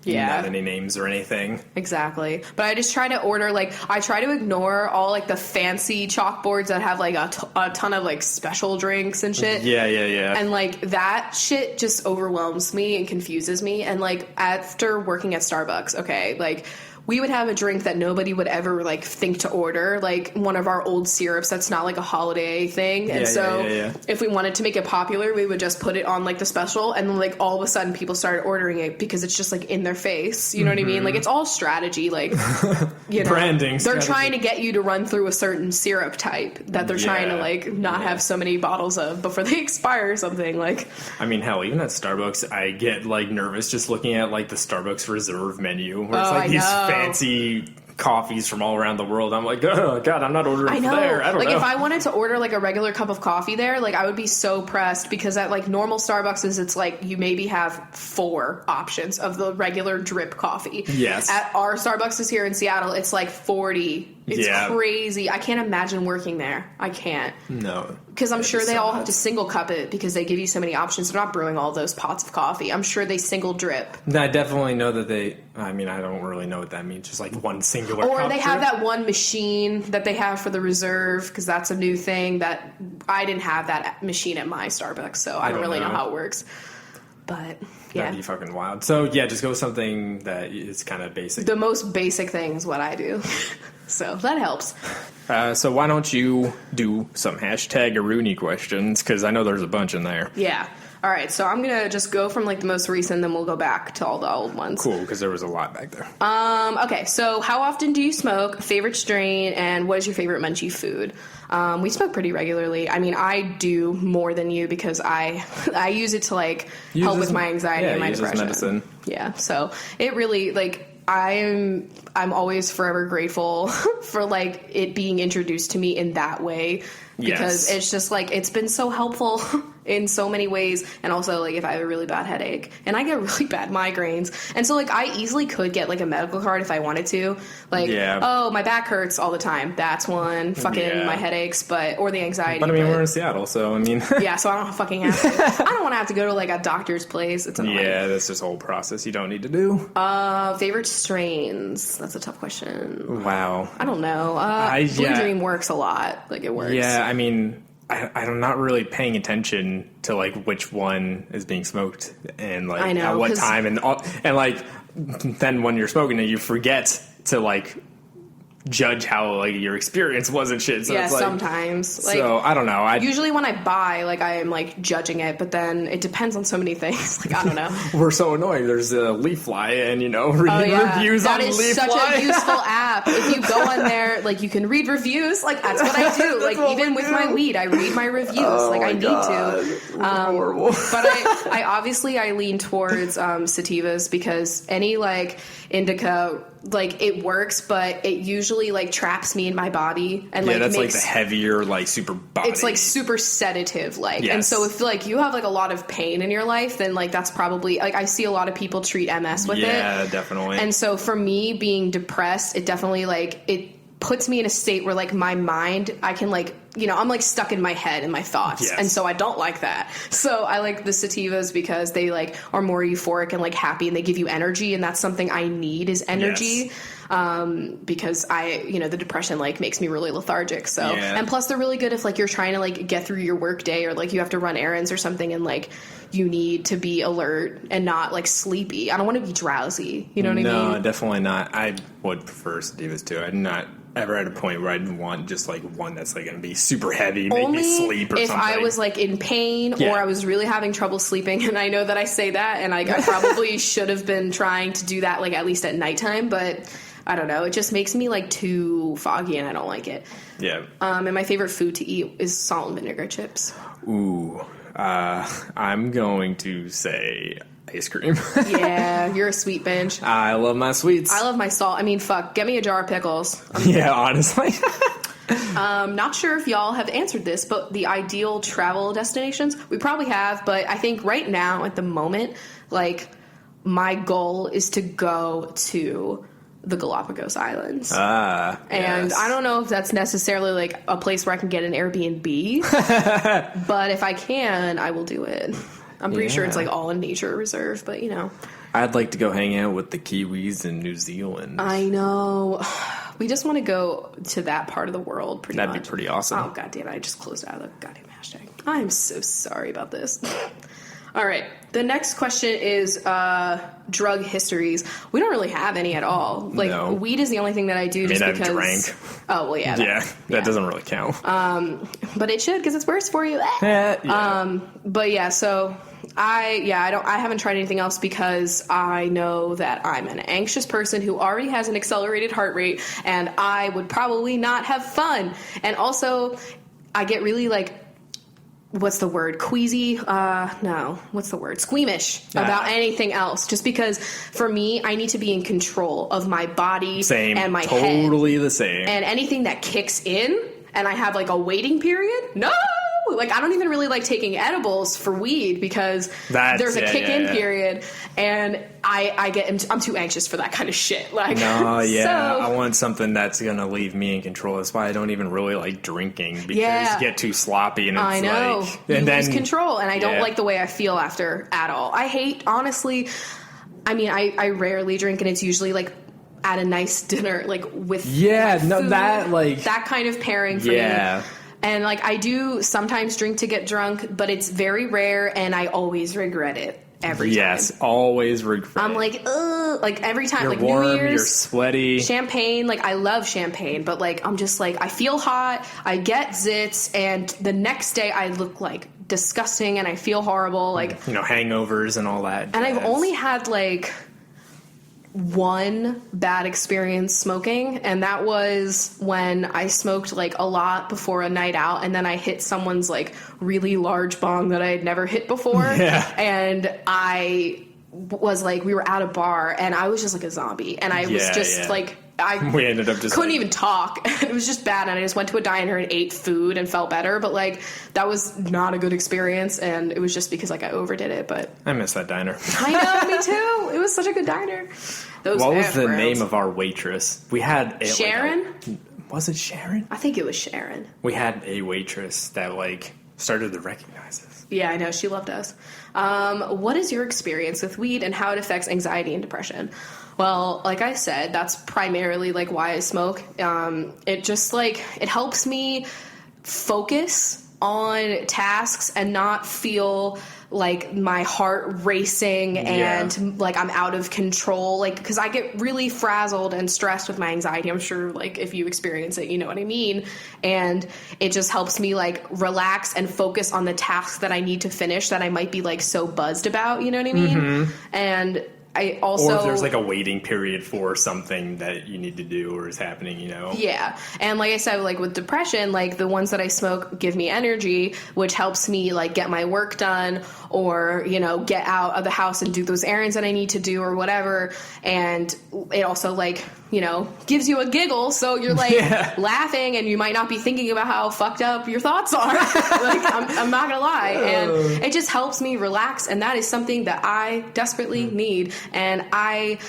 Speaker 2: Yeah.
Speaker 3: Not any names or anything.
Speaker 2: Exactly. But I just try to order, like, I try to ignore all, like, the fancy chalkboards that have, like, a ton of, like, special drinks and shit.
Speaker 3: Yeah.
Speaker 2: And, like, that shit just overwhelms me and confuses me. And, like, after working at Starbucks, okay, like... we would have a drink that nobody would ever, like, think to order, like one of our old syrups that's not, like, a holiday thing. And if we wanted to make it popular, we would just put it on, like, the special, and then, like, all of a sudden people started ordering it because it's just, like, in their face. You know what I mean? Like, it's all strategy. Like, you know,
Speaker 3: branding
Speaker 2: they're trying to get you to run through a certain syrup type that they're trying to, like, not have so many bottles of before they expire or something. Like,
Speaker 3: I mean, hell, even at Starbucks, I get, like, nervous just looking at, like, the Starbucks Reserve menu, where it's, like, these fancy coffees from all around the world. I'm like, oh god, I'm not ordering there. I don't know.
Speaker 2: Like, if I wanted to order like a regular cup of coffee there, like, I would be so pressed, because at like normal Starbucks it's like you maybe have 4 options of the regular drip coffee.
Speaker 3: Yes.
Speaker 2: At our Starbucks is here in Seattle, it's like 40. It's crazy. I can't imagine working there. I can't.
Speaker 3: No.
Speaker 2: Because I'm sure they all have to single cup it because they give you so many options. They're not brewing all those pots of coffee. I'm sure they single drip.
Speaker 3: I definitely know that I mean, I don't really know what that means. Just like one singular cup.
Speaker 2: Or they have that one machine that they have for the reserve, because that's a new thing that I didn't have that machine at my Starbucks, so I don't really know how it works. But yeah.
Speaker 3: That'd be fucking wild. So yeah, just go with something that is kind of basic.
Speaker 2: The most basic thing is what I do. So that helps.
Speaker 3: So why don't you do some #Rooney questions? Because I know there's a bunch in there.
Speaker 2: Yeah. All right, so I'm going to just go from, like, the most recent, then we'll go back to all the old ones.
Speaker 3: Cool, because there was a lot back there.
Speaker 2: Okay, so how often do you smoke, favorite strain, and what is your favorite munchie food? We smoke pretty regularly. I mean, I do more than you because I use it to, like, help with my anxiety and my depression.
Speaker 3: Medicine.
Speaker 2: Yeah, so it really, like... I'm always forever grateful for, like, it being introduced to me in that way, because it's just, like, it's been so helpful in so many ways. And also, like, if I have a really bad headache, and I get really bad migraines, and so, like, I easily could get, like, a medical card if I wanted to. Like, oh, my back hurts all the time. That's one. Fucking my headaches, or the anxiety.
Speaker 3: But I mean, we're in Seattle, so I mean.
Speaker 2: Yeah, so I don't fucking have to. I don't want to have to go to, like, a doctor's place. It's annoying.
Speaker 3: Yeah, that's just a whole process you don't need to do.
Speaker 2: Favorite strains? That's a tough question.
Speaker 3: Wow.
Speaker 2: I don't know. Blue Dream works a lot. Like, it works.
Speaker 3: Yeah, I mean, I'm not really paying attention to, like, which one is being smoked and, like, at what time. And like, then when you're smoking it, you forget to, like, judge how, like, your experience was and shit. So
Speaker 2: yeah,
Speaker 3: it's like,
Speaker 2: sometimes. Like,
Speaker 3: so, I don't know.
Speaker 2: Usually when I buy, like, I am, like, judging it, but then it depends on so many things. Like, I don't know.
Speaker 3: We're so annoying. There's a Leaf Fly and, you know, reading reviews on Leaf Fly.
Speaker 2: That is such a useful app. If you go on there, like, you can read reviews. Like, that's what I do. Like, even with my weed, I read my reviews. Like, I need to.
Speaker 3: Horrible.
Speaker 2: But I obviously lean towards sativas because any, like, indica, like, it works, but it usually, like, traps me in my body and, like,
Speaker 3: that's makes, like, the heavier, like, super body.
Speaker 2: It's, like, super sedative, like.
Speaker 3: Yes.
Speaker 2: And so if, like, you have, like, a lot of pain in your life, then, like, that's probably, like, I see a lot of people treat MS with it.
Speaker 3: Yeah, definitely.
Speaker 2: And so for me, being depressed, it definitely, like, it puts me in a state where, like, my mind, I can, like, you know, I'm, like, stuck in my head and my thoughts.
Speaker 3: Yes.
Speaker 2: And so I don't like that. So I like the sativas because they, like, are more euphoric and, like, happy, and they give you energy, and that's something I need is energy. Yes. Because the depression, like, makes me really lethargic. So, and plus they're really good if, like, you're trying to, like, get through your work day, or, like, you have to run errands or something, and, like, you need to be alert and not, like, sleepy. I don't want to be drowsy. You know what I mean?
Speaker 3: No, definitely not. I would prefer sativas too. I'm not ever at a point where I'd want just, like, one that's, like, going to be super heavy, make me sleep or
Speaker 2: if
Speaker 3: something.
Speaker 2: I was, like, in pain or I was really having trouble sleeping, and I know that I say that, and I probably should have been trying to do that, like, at least at nighttime, but I don't know. It just makes me, like, too foggy, and I don't like it. Yeah. And my favorite food to eat is salt and vinegar chips.
Speaker 3: Ooh. I'm going to say ice cream.
Speaker 2: Yeah, you're a sweet binge.
Speaker 3: I love my sweets.
Speaker 2: I love my salt. I mean, fuck, get me a jar of pickles.
Speaker 3: Yeah, honestly.
Speaker 2: Not sure if y'all have answered this, but the ideal travel destinations, we probably have, but I think right now, at the moment, like, my goal is to go to the Galapagos Islands. And I don't know if that's necessarily, like, a place where I can get an Airbnb, but if I can, I will do it. I'm pretty sure it's, like, all in nature reserve, but, you know.
Speaker 3: I'd like to go hang out with the Kiwis in New Zealand.
Speaker 2: I know. We just want to go to that part of the world, pretty much.
Speaker 3: That'd be pretty awesome.
Speaker 2: Oh, goddamn it. I just closed out of the goddamn hashtag. I'm so sorry about this. All right. The next question is drug histories. We don't really have any at all. Like, weed is the only thing that I do just because...
Speaker 3: I've drank.
Speaker 2: Oh, well, yeah.
Speaker 3: That doesn't really count.
Speaker 2: But it should, because it's worse for you. But yeah, so... I haven't tried anything else because I know that I'm an anxious person who already has an accelerated heart rate, and I would probably not have fun. And also, I get really, like, what's the word? Queasy? Squeamish about anything else. Just because for me, I need to be in control of my body and my head.
Speaker 3: Totally the same.
Speaker 2: And anything that kicks in and I have, like, a waiting period, no! Like, I don't even really like taking edibles for weed because there's a kick-in period, and I'm too anxious for that kind of shit. Like,
Speaker 3: I want something that's gonna leave me in control. That's why I don't even really like drinking, because you get too sloppy, and it's
Speaker 2: I know.
Speaker 3: like,
Speaker 2: you lose control, and I don't like the way I feel after at all. I hate, honestly. I mean, I rarely drink, and it's usually like at a nice dinner, like with food, that kind of pairing for me. And, like, I do sometimes drink to get drunk, but it's very rare, and I always regret it every time.
Speaker 3: Yes, always regret.
Speaker 2: I'm like, ugh, like, every time.
Speaker 3: You're
Speaker 2: like,
Speaker 3: warm,
Speaker 2: New Year's,
Speaker 3: you're sweaty.
Speaker 2: Champagne, like, I love champagne, but, like, I'm just, like, I feel hot, I get zits, and the next day I look, like, disgusting, and I feel horrible, like...
Speaker 3: You know, hangovers and all that.
Speaker 2: And I've only had, like... one bad experience smoking, and that was when I smoked, like, a lot before a night out, and then I hit someone's, like, really large bong that I had never hit before. And I was like, we were at a bar, and I was just like a zombie, and I was just like
Speaker 3: we ended up just
Speaker 2: couldn't even talk. It was just bad, and I just went to a diner and ate food and felt better. But like that was not a good experience, and it was just because like I overdid it. But
Speaker 3: I miss that diner.
Speaker 2: I know, me too. It was such a good diner.
Speaker 3: What was the name of our waitress? We had
Speaker 2: Sharon.
Speaker 3: Was it Sharon?
Speaker 2: I think it was Sharon.
Speaker 3: We had a waitress that like started to recognize us.
Speaker 2: Yeah, I know. She loved us. What is your experience with weed and how it affects anxiety and depression? Well, like I said, that's primarily like why I smoke. It just like it helps me focus on tasks and not feel like my heart racing and like I'm out of control, like because I get really frazzled and stressed with my anxiety. I'm sure like if you experience it, you know what I mean. And it just helps me like relax and focus on the tasks that I need to finish that I might be like so buzzed about, you know what I mean? Mm-hmm. And I also,
Speaker 3: or if there's like a waiting period for something that you need to do or is happening, you know?
Speaker 2: Yeah. And like I said, like with depression, like the ones that I smoke give me energy, which helps me like get my work done or, you know, get out of the house and do those errands that I need to do or whatever. And it also like, you know, gives you a giggle. So you're like laughing and you might not be thinking about how fucked up your thoughts are. Like, I'm not gonna lie. And it just helps me relax. And that is something that I desperately need. And I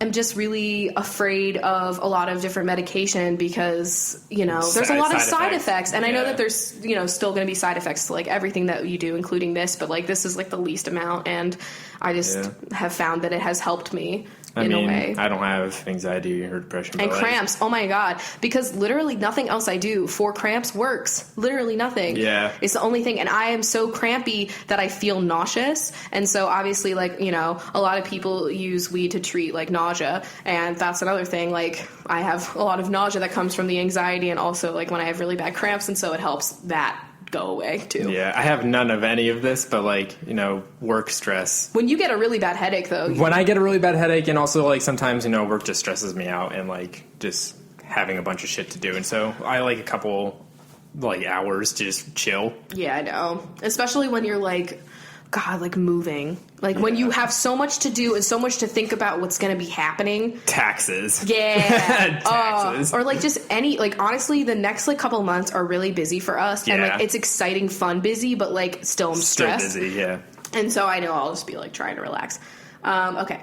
Speaker 2: am just really afraid of a lot of different medication because, you know, there's a lot of side effects. And I know that there's, you know, still going to be side effects to like everything that you do, including this, but like this is like the least amount. And I just have found that it has helped me. I mean,
Speaker 3: I don't have anxiety or depression.
Speaker 2: And cramps. Oh my God. Because literally nothing else I do for cramps works. Literally nothing.
Speaker 3: Yeah.
Speaker 2: It's the only thing. And I am so crampy that I feel nauseous. And so obviously, like, you know, a lot of people use weed to treat like nausea. And that's another thing. Like, I have a lot of nausea that comes from the anxiety and also like when I have really bad cramps. And so it helps that go away too.
Speaker 3: Yeah, I have none of any of this, but like, you know, work stress.
Speaker 2: When you get a really bad headache though.
Speaker 3: When I get a really bad headache and also like sometimes, you know, work just stresses me out and like just having a bunch of shit to do. And so I like a couple like hours to just chill.
Speaker 2: Yeah, I know. Especially when you're like, God, like moving. Like when you have so much to do and so much to think about what's going to be happening.
Speaker 3: Taxes.
Speaker 2: Yeah.
Speaker 3: Taxes.
Speaker 2: Or like just any, like honestly, the next like couple months are really busy for us.
Speaker 3: Yeah.
Speaker 2: And like it's exciting, fun, busy, but like still I'm stressed.
Speaker 3: Still busy, yeah.
Speaker 2: And so I know I'll just be like trying to relax. Okay.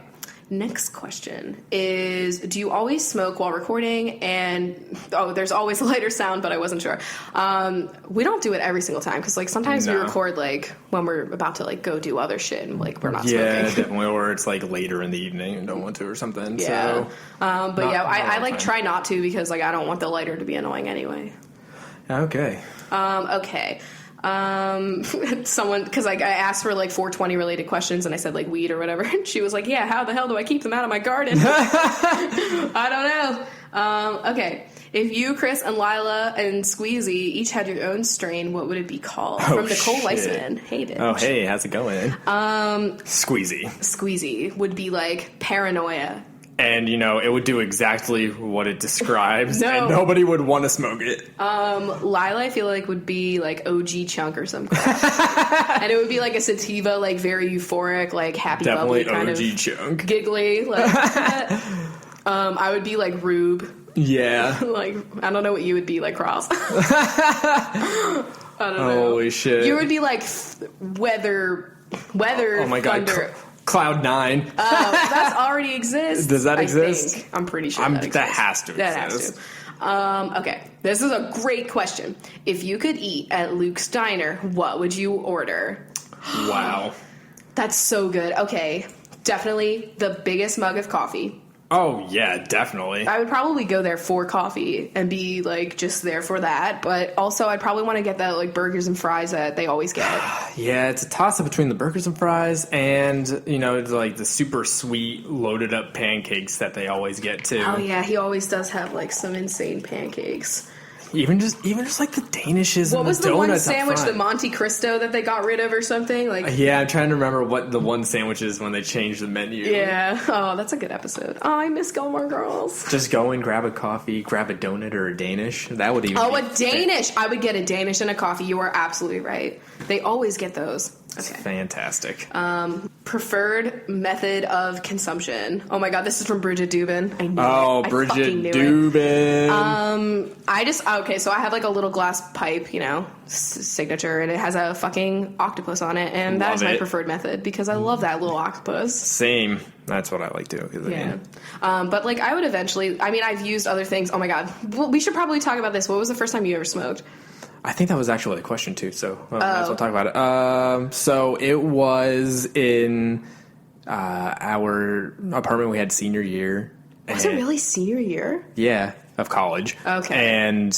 Speaker 2: Next question is, do you always smoke while recording? And, there's always a lighter sound, but I wasn't sure. We don't do it every single time because, like, sometimes we record, like, when we're about to, like, go do other shit and, like, we're not smoking.
Speaker 3: Yeah, definitely. Or it's, like, later in the evening and don't want to or something.
Speaker 2: Yeah.
Speaker 3: So,
Speaker 2: I like, try not to because, like, I don't want the lighter to be annoying anyway.
Speaker 3: Okay.
Speaker 2: Okay. Someone, because like I asked for like 420 related questions and I said like weed or whatever, and she was like, yeah, how the hell do I keep them out of my garden? I don't know. Okay, if you, Chris, and Lila and Squeezy each had your own strain, what would it be called? From Nicole Weissman. Hey, bitch.
Speaker 3: Oh, hey, how's it going?
Speaker 2: Squeezy would be like paranoia.
Speaker 3: And, you know, it would do exactly what it describes, and nobody would want to smoke it.
Speaker 2: Lila, I feel like, would be, like, OG chunk or something. And it would be, like, a sativa, like, very euphoric, like, happy,
Speaker 3: definitely
Speaker 2: bubbly kind
Speaker 3: OG
Speaker 2: of
Speaker 3: chunk.
Speaker 2: Giggly. Like, I would be, like, Rube.
Speaker 3: Yeah.
Speaker 2: Like, I don't know what you would be, like, Cross. I don't know.
Speaker 3: Holy shit.
Speaker 2: You would be, like, weather,
Speaker 3: oh my God.
Speaker 2: thunder.
Speaker 3: Cloud 9.
Speaker 2: That already exists.
Speaker 3: Does that exist?
Speaker 2: Think. I'm pretty sure that exists.
Speaker 3: That has to exist.
Speaker 2: Has to. Okay, this is a great question. If you could eat at Luke's Diner, what would you order?
Speaker 3: Wow.
Speaker 2: That's so good. Okay, definitely the biggest mug of coffee.
Speaker 3: Oh, yeah, definitely.
Speaker 2: I would probably go there for coffee and be, like, just there for that. But also, I'd probably want to get that, like, burgers and fries that they always get.
Speaker 3: Yeah, it's a toss-up between the burgers and fries and, you know, like, the super sweet, loaded-up pancakes that they always get, too.
Speaker 2: Oh, yeah, he always does have, like, some insane pancakes.
Speaker 3: Even just like the Danishes
Speaker 2: what
Speaker 3: and the donuts. What
Speaker 2: was the one sandwich, the Monte Cristo that they got rid of or something? Like,
Speaker 3: yeah, I'm trying to remember what the one sandwich is when they changed the menu.
Speaker 2: Yeah. Oh, that's a good episode. Oh, I miss Gilmore Girls.
Speaker 3: Just go and grab a coffee, grab a donut or a Danish. That would even
Speaker 2: a Danish. I would get a Danish and a coffee. You are absolutely right. They always get those.
Speaker 3: It's fantastic.
Speaker 2: Preferred method of consumption. Oh my god, this is from Bridget Dubin. I knew it.
Speaker 3: Bridget Dubin.
Speaker 2: So I have like a little glass pipe, signature, and it has a fucking octopus on it, and that is my preferred method because I love that little octopus.
Speaker 3: Same. That's what I like too.
Speaker 2: But like I would eventually, I've used other things. Oh my god. Well, we should probably talk about this. What was the first time you ever smoked?
Speaker 3: I think that was actually a question too, so might as well talk about it. So it was in our apartment we had senior year.
Speaker 2: Was it really senior year?
Speaker 3: Yeah, of college.
Speaker 2: Okay.
Speaker 3: And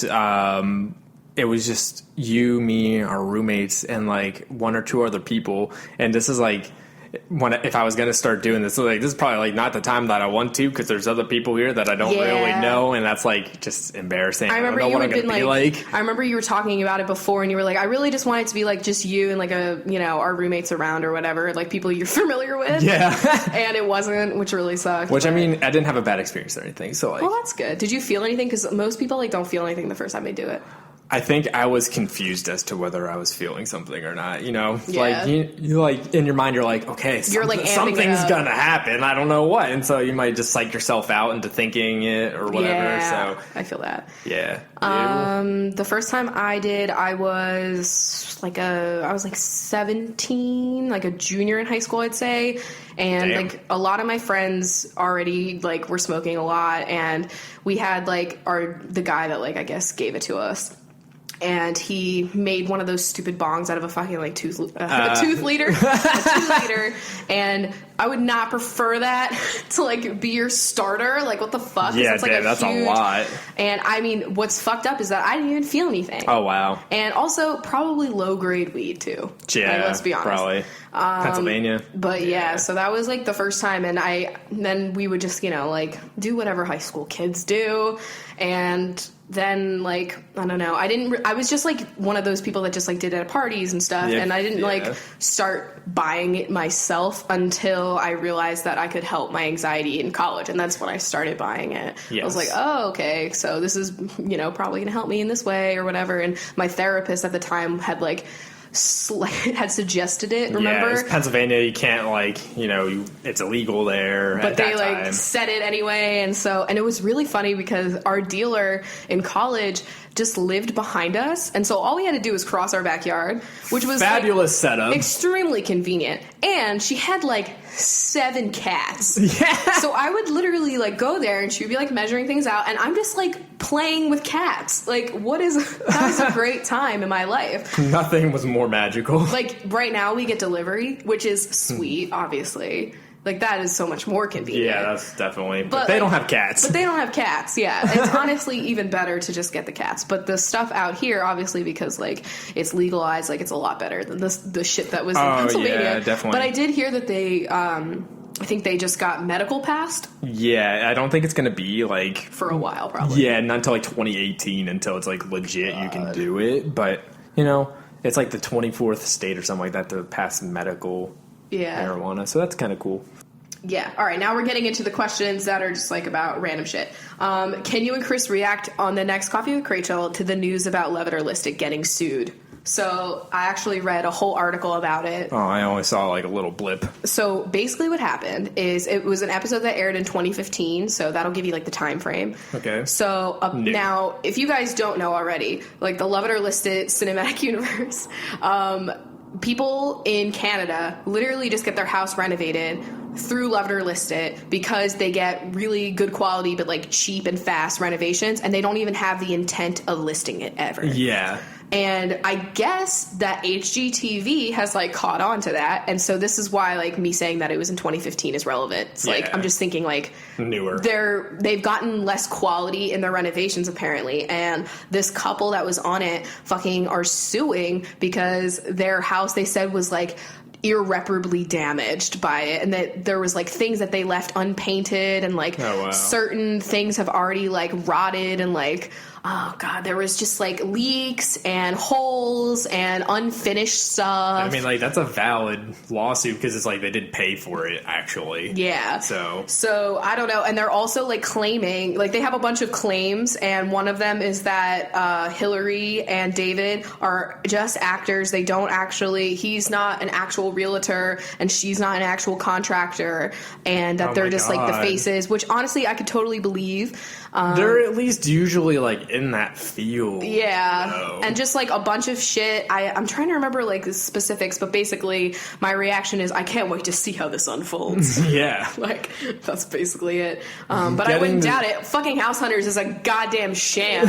Speaker 3: it was just you, me, our roommates, and like one or two other people. And this is like, if I was going to start doing this, like this is probably like not the time that I want to because there's other people here that I don't really know, and that's like just embarrassing.
Speaker 2: I remember you had been like, I remember you were talking about it before, and you were like, I really just want it to be like just you and like our roommates around or whatever, like people you're familiar with. Yeah. And it wasn't, which really sucked.
Speaker 3: Which I didn't have a bad experience or anything, so like.
Speaker 2: Well, that's good. Did you feel anything? Because most people like don't feel anything the first time they do it.
Speaker 3: I think I was confused as to whether I was feeling something or not.
Speaker 2: Yeah.
Speaker 3: Like you like in your mind, you're like, okay, something's gonna happen. I don't know what, and so you might just psych yourself out into thinking it or whatever.
Speaker 2: Yeah,
Speaker 3: so
Speaker 2: I feel that.
Speaker 3: Yeah.
Speaker 2: The first time I did, I was like 17, like a junior in high school, I'd say, and like a lot of my friends already like were smoking a lot, and we had like the guy that like I guess gave it to us. And he made one of those stupid bongs out of a fucking like tooth leader, and I would not prefer that to like be your starter. Like, what the fuck?
Speaker 3: Yeah,
Speaker 2: it's like
Speaker 3: that's a lot.
Speaker 2: And what's fucked up is that I didn't even feel anything.
Speaker 3: Oh wow!
Speaker 2: And also probably low grade weed too.
Speaker 3: Yeah,
Speaker 2: like, let's be honest.
Speaker 3: Probably Pennsylvania.
Speaker 2: But yeah, so that was like the first time, and then we would just like do whatever high school kids do, and. Then, like, I don't know. I was just, like, one of those people that just, like, did it at parties and stuff. And I didn't, like, start buying it myself until I realized that I could help my anxiety in college. And that's when I started buying it. Yes. I was like, oh, okay. So this is, probably going to help me in this way or whatever. And my therapist at the time had, like, had suggested it, remember?
Speaker 3: Yeah, Pennsylvania, you can't, like, it's illegal there.
Speaker 2: But they, like, said it anyway, and it was really funny because our dealer in college just lived behind us, and so all we had to do was cross our backyard, which was
Speaker 3: fabulous setup,
Speaker 2: extremely convenient. And she had like 7 cats.
Speaker 3: Yeah.
Speaker 2: So I would literally like go there, and she would be like measuring things out, and I'm just like playing with cats. Like, that was a great time in my life.
Speaker 3: Nothing was more magical.
Speaker 2: Like right now we get delivery, which is sweet, obviously. Like, that is so much more convenient.
Speaker 3: Yeah, that's definitely... But they don't have cats.
Speaker 2: But they don't have cats, yeah. It's honestly even better to just get the cats. But the stuff out here, obviously, because, like, it's legalized, like, it's a lot better than the shit that was in Pennsylvania.
Speaker 3: Yeah, definitely.
Speaker 2: But I did hear that they... I think they just got medical passed.
Speaker 3: Yeah, I don't think it's going to be, like...
Speaker 2: For a while, probably.
Speaker 3: Yeah, not until, like, 2018, until it's, like, legit you can do it. But, it's, like, the 24th state or something like that to pass medical... marijuana, so that's kind of cool.
Speaker 2: Yeah. All right, now we're getting into the questions that are just like about random shit. Can you and Chris react on the next Coffee with Rachel to the news about Levitt or Listed getting sued? So I actually read a whole article about it.
Speaker 3: Oh, I only saw like a little blip.
Speaker 2: So basically what happened is it was an episode that aired in 2015, so that'll give you like the time frame.
Speaker 3: Okay.
Speaker 2: So now, if you guys don't know already, like the Levitt or Listed cinematic universe, people in Canada literally just get their house renovated through Levitt or Listed because they get really good quality but like cheap and fast renovations, and they don't even have the intent of listing it ever.
Speaker 3: Yeah.
Speaker 2: And I guess that HGTV has like caught on to that, and so this is why like me saying that it was in 2015 is relevant. It's like I'm just thinking like
Speaker 3: newer.
Speaker 2: They've gotten less quality in their renovations apparently, and this couple that was on it fucking are suing because their house they said was like irreparably damaged by it, and that there was like things that they left unpainted, and like certain things have already like rotted, and like, oh god, there was just like leaks and holes and unfinished stuff.
Speaker 3: I mean, like, that's a valid lawsuit because it's like they did pay for it, actually.
Speaker 2: Yeah. So I don't know. And they're also like claiming, like, they have a bunch of claims, and one of them is that Hillary and David are just actors. They don't actually, he's not an actual realtor and she's not an actual contractor, and that they're just like the faces, which honestly I could totally believe.
Speaker 3: They're at least usually like in that field.
Speaker 2: Yeah.
Speaker 3: though.
Speaker 2: And just like a bunch of shit. I'm trying to remember like the specifics, but basically my reaction is I can't wait to see how this unfolds.
Speaker 3: Yeah.
Speaker 2: Like, that's basically it. But I wouldn't doubt it. Fucking House Hunters is a goddamn sham.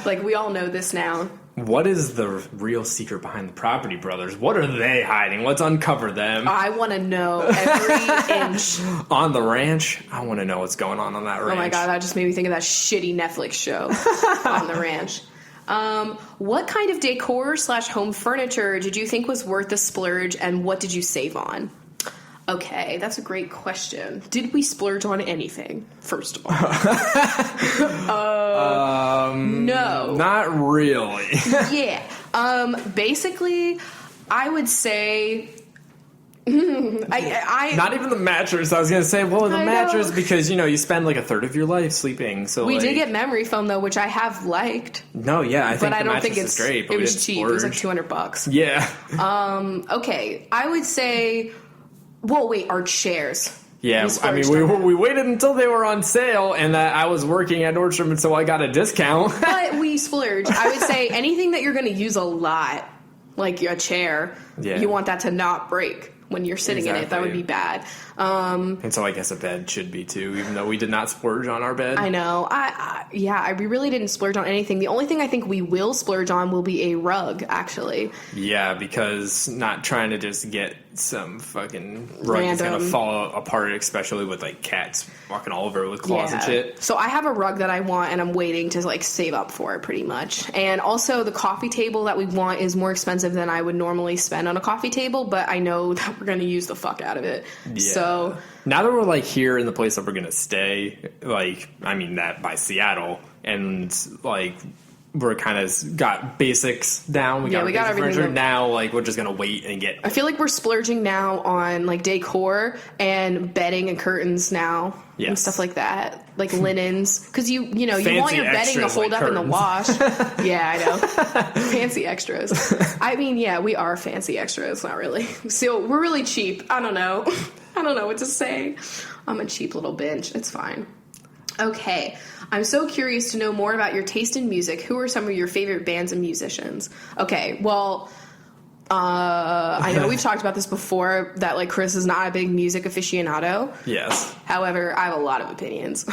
Speaker 2: Like, we all know this now.
Speaker 3: What is the real secret behind the Property Brothers? What are they hiding? Let's uncover them.
Speaker 2: I want to know every inch.
Speaker 3: On the ranch? I want to know what's going on that ranch.
Speaker 2: Oh my god, that just made me think of that shitty Netflix show, On the Ranch. What kind of decor / home furniture did you think was worth the splurge, and what did you save on? Okay, that's a great question. Did we splurge on anything, first of all? No.
Speaker 3: Not really.
Speaker 2: Yeah. Basically, I would say...
Speaker 3: Not even the mattress. I was going to say, well, the mattress, because, you know, you spend like a third of your life sleeping. So
Speaker 2: we did get memory foam, though, which I have liked.
Speaker 3: No, yeah, I think
Speaker 2: but I don't think
Speaker 3: it's great.
Speaker 2: It was cheap. It was like $200.
Speaker 3: Yeah.
Speaker 2: Okay, I would say... Well, wait, our chairs.
Speaker 3: Yeah, I mean, we waited until they were on sale, and I was working at Nordstrom, and so I got a discount.
Speaker 2: But we splurged. I would say anything that you're going to use a lot, like a chair, you want that to not break when you're sitting in it. That would be bad.
Speaker 3: And so I guess a bed should be too, even though we did not splurge on our bed.
Speaker 2: I know. We really didn't splurge on anything. The only thing I think we will splurge on will be a rug, actually.
Speaker 3: Yeah, because not trying to just get some fucking rug that's going to fall apart, especially with like cats walking all over it with claws and shit.
Speaker 2: So I have a rug that I want, and I'm waiting to like save up for it pretty much. And also the coffee table that we want is more expensive than I would normally spend on a coffee table, but I know that we're going to use the fuck out of it. Yeah. So
Speaker 3: now that we're like here in the place that we're going to stay, like, I mean that by Seattle, and like we're kind of got basics down. We got everything furniture. Now, like, we're just going to wait and get...
Speaker 2: I feel like we're splurging now on, like, decor and bedding and curtains now. Yes. And stuff like that. Like linens. Because, you know, you want your bedding to hold up in the wash. Yeah, I know. Fancy extras. I mean, yeah, we are fancy extras. Not really. So, we're really cheap. I don't know. I don't know what to say. I'm a cheap little bitch. It's fine. Okay, I'm so curious to know more about your taste in music. Who are some of your favorite bands and musicians? Okay, well, I know we've talked about this before, that, like, Chris is not a big music aficionado.
Speaker 3: Yes.
Speaker 2: However, I have a lot of opinions.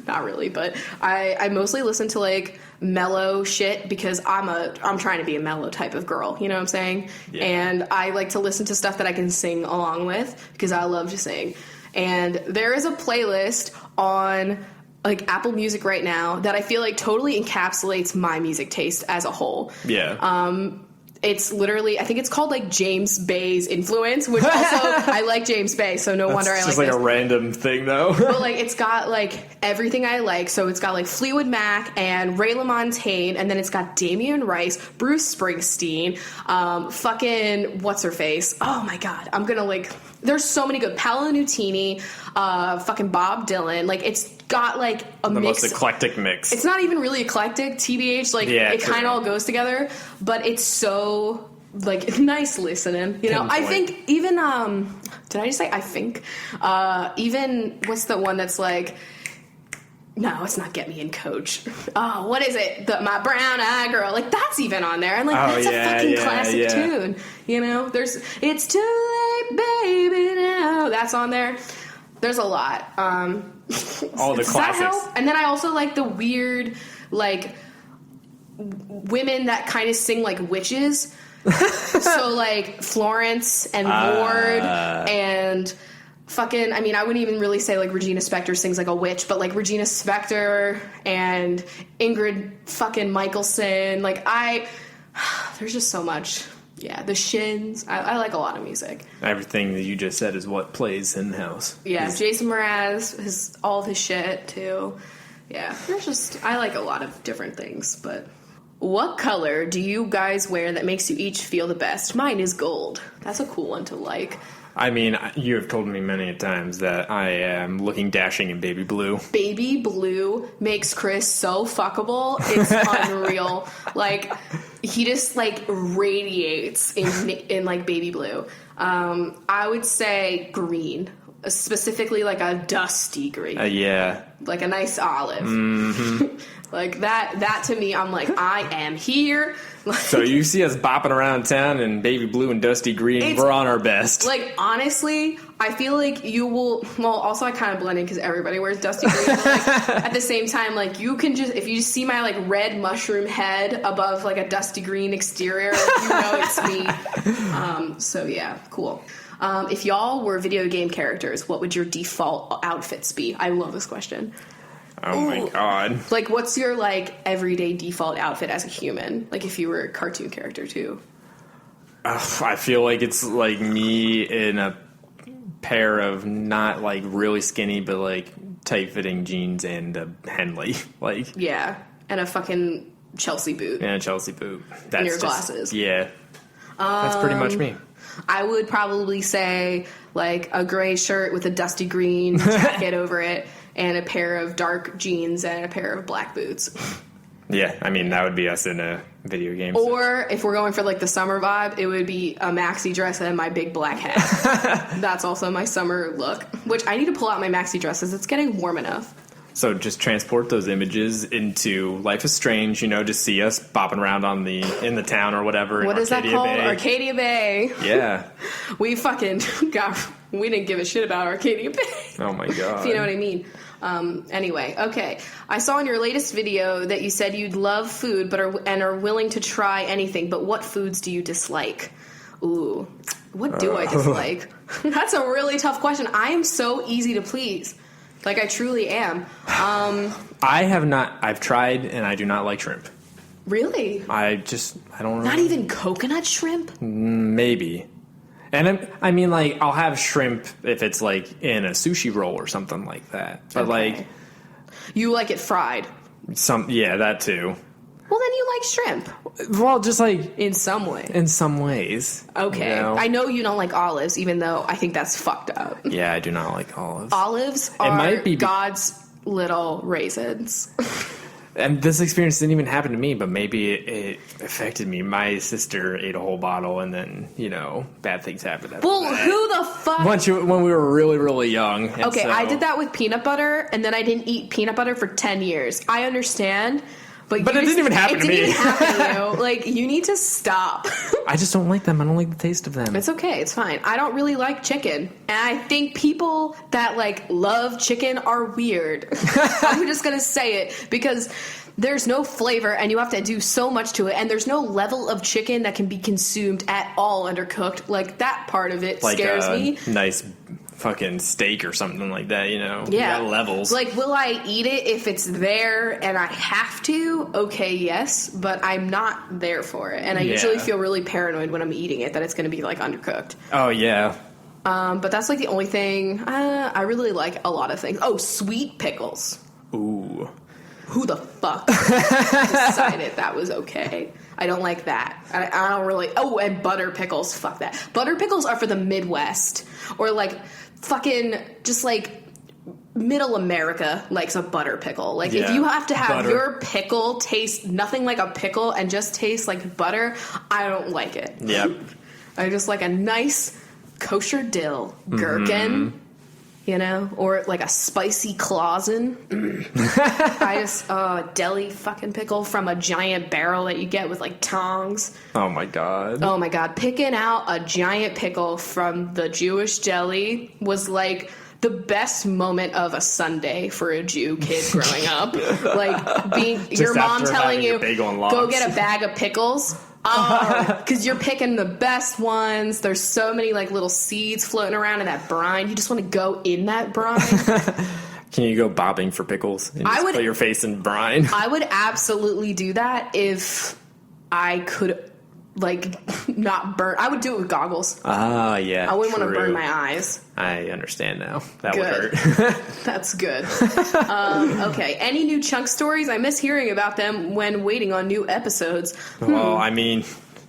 Speaker 2: Not really, but I mostly listen to, like, mellow shit because I'm trying to be a mellow type of girl, you know what I'm saying? Yeah. And I like to listen to stuff that I can sing along with because I love to sing. And there is a playlist on... like Apple Music right now that I feel like totally encapsulates my music taste as a whole.
Speaker 3: Yeah.
Speaker 2: It's literally, I think it's called like James Bay's Influence, which also I like James Bay, so no wonder I like
Speaker 3: this. It's just like a random thing though.
Speaker 2: But like it's got like everything I like. So it's got like Fleetwood Mac and Ray LaMontagne, and then it's got Damien Rice, Bruce Springsteen, fucking what's her face? Oh my god, I'm gonna like. There's so many good. Paolo Nutini, fucking Bob Dylan. Like, it's got, like, a mix.
Speaker 3: The most eclectic mix.
Speaker 2: It's not even really eclectic, TBH. Like, it kind of all goes together. But it's so, like, nice listening. You know, I think even, did I just say I think? Even, what's the one that's, like... No, it's not Get Me in Coach. Oh, what is it? My Brown Eye Girl. Like, that's even on there. And, like, that's a fucking classic tune. You know? There's It's Too Late, Baby, Now. That's on there. There's a lot.
Speaker 3: All the classics.
Speaker 2: And then I also like the weird, like, women that kind of sing like witches. So, like, Florence and Ward and... fucking, I mean, I wouldn't even really say, like, Regina Spektor sings like a witch, but, like, Regina Spektor and Ingrid fucking Michaelson, like, there's just so much. Yeah, the Shins. I like a lot of music.
Speaker 3: Everything that you just said is what plays in the house.
Speaker 2: Yeah, Jason Mraz, all of his shit, too. Yeah, I like a lot of different things, but... What color do you guys wear that makes you each feel the best? Mine is gold. That's a cool one to like.
Speaker 3: I mean, you have told me many times that I am looking dashing in baby blue. Baby
Speaker 2: blue makes Chris so fuckable. It's unreal. Like, he just, like, radiates in like, baby blue. I would say green. Specifically, like, a dusty green.
Speaker 3: Yeah.
Speaker 2: Like a nice olive.
Speaker 3: Mm-hmm.
Speaker 2: Like, that to me, I'm like, I am here. Like,
Speaker 3: so you see us bopping around town in baby blue and dusty green, we're on our best.
Speaker 2: Like, honestly, I feel like you will... Well, also I kind of blend in because everybody wears dusty green. But, like, at the same time, like, you can just... If you just see my, like, red mushroom head above, like, a dusty green exterior, like, you know it's me. So, yeah, cool. If y'all were video game characters, what would your default outfits be? I love this question.
Speaker 3: Oh my god.
Speaker 2: Like, what's your, like, everyday default outfit as a human? Like, if you were a cartoon character, too.
Speaker 3: I feel like it's, like, me in a pair of not, like, really skinny, but, like, tight-fitting jeans and a Henley. Like...
Speaker 2: Yeah, and a fucking Chelsea boot.
Speaker 3: And a Chelsea boot. That's
Speaker 2: and your glasses.
Speaker 3: Yeah. That's pretty much me.
Speaker 2: I would probably say, like, a gray shirt with a dusty green jacket over it, and a pair of dark jeans and a pair of black boots.
Speaker 3: Yeah, I mean, that would be us in a video game.
Speaker 2: Or, if we're going for, like, the summer vibe, it would be a maxi dress and my big black hat. That's also my summer look, which I need to pull out my maxi dresses. It's getting warm enough.
Speaker 3: So just transport those images into Life is Strange, you know, just see us bopping around in the town or whatever.
Speaker 2: What is that called?
Speaker 3: Bay.
Speaker 2: Arcadia Bay.
Speaker 3: Yeah.
Speaker 2: We didn't give a shit about Arcadia Bay.
Speaker 3: Oh my god.
Speaker 2: If you know what I mean. Anyway, okay. I saw in your latest video that you said you'd love food but are willing to try anything, but what foods do you dislike? Ooh. What do I dislike? That's a really tough question. I am so easy to please. Like, I truly am.
Speaker 3: I've tried, and I do not like shrimp.
Speaker 2: Really?
Speaker 3: I don't know.
Speaker 2: Not even coconut shrimp?
Speaker 3: Maybe. And I mean, like, I'll have shrimp if it's, like, in a sushi roll or something like that. But, like...
Speaker 2: You like it fried?
Speaker 3: Yeah, that too.
Speaker 2: Well, then you like shrimp.
Speaker 3: Well, just, like...
Speaker 2: In some way.
Speaker 3: In some ways.
Speaker 2: Okay.
Speaker 3: You know?
Speaker 2: I know you don't like olives, even though I think that's fucked up.
Speaker 3: Yeah, I do not like olives.
Speaker 2: Olives are God's little raisins.
Speaker 3: And this experience didn't even happen to me, but maybe it affected me. My sister ate a whole bottle, and then, you know, bad things happened after that.
Speaker 2: Who the fuck?
Speaker 3: When we were really, really young.
Speaker 2: Okay, so... I did that with peanut butter, and then I didn't eat peanut butter for 10 years. I understand... But
Speaker 3: it didn't even happen to me.
Speaker 2: It didn't even happen to you. Like, you need to stop.
Speaker 3: I just don't like them. I don't like the taste of them.
Speaker 2: It's okay. It's fine. I don't really like chicken. And I think people that, like, love chicken are weird. I'm just going to say it. Because there's no flavor, and you have to do so much to it. And there's no level of chicken that can be consumed at all undercooked. Like, that part of it scares me.
Speaker 3: Nice fucking steak or something like that, you know?
Speaker 2: Yeah.
Speaker 3: You got levels.
Speaker 2: Like, will I eat it if it's there and I have to? Okay, yes, but I'm not there for it. And I usually feel really paranoid when I'm eating it that it's going to be, like, undercooked.
Speaker 3: Oh, yeah.
Speaker 2: But that's, like, the only thing. I really like a lot of things. Oh, sweet pickles.
Speaker 3: Ooh.
Speaker 2: Who the fuck decided that was okay? I don't like that. I don't really... Oh, and butter pickles. Fuck that. Butter pickles are for the Midwest. Or, like... Fucking just like middle America likes a butter pickle. Like if you have to have your pickle taste nothing like a pickle and just taste like butter, I don't like it.
Speaker 3: Yep.
Speaker 2: I just like a nice kosher dill gherkin, you know, or like a spicy clausen. I just deli fucking pickle from a giant barrel that you get with like tongs.
Speaker 3: Oh my god.
Speaker 2: Oh my god, picking out a giant pickle from the Jewish deli was like the best moment of a Sunday for a Jew kid growing up. Like being your mom telling you go get a bag of pickles. Oh, because you're picking the best ones. There's so many like little seeds floating around in that brine. You just want to go in that brine.
Speaker 3: Can you go bobbing for pickles and just put your face in brine?
Speaker 2: I would absolutely do that if I could like not burn. I would do it with goggles.
Speaker 3: Ah, yeah.
Speaker 2: I wouldn't want to burn my eyes.
Speaker 3: I understand now. That
Speaker 2: Good.
Speaker 3: would hurt.
Speaker 2: That's good. Okay. Any new chunk stories? I miss hearing about them when waiting on new episodes.
Speaker 3: Well, I mean,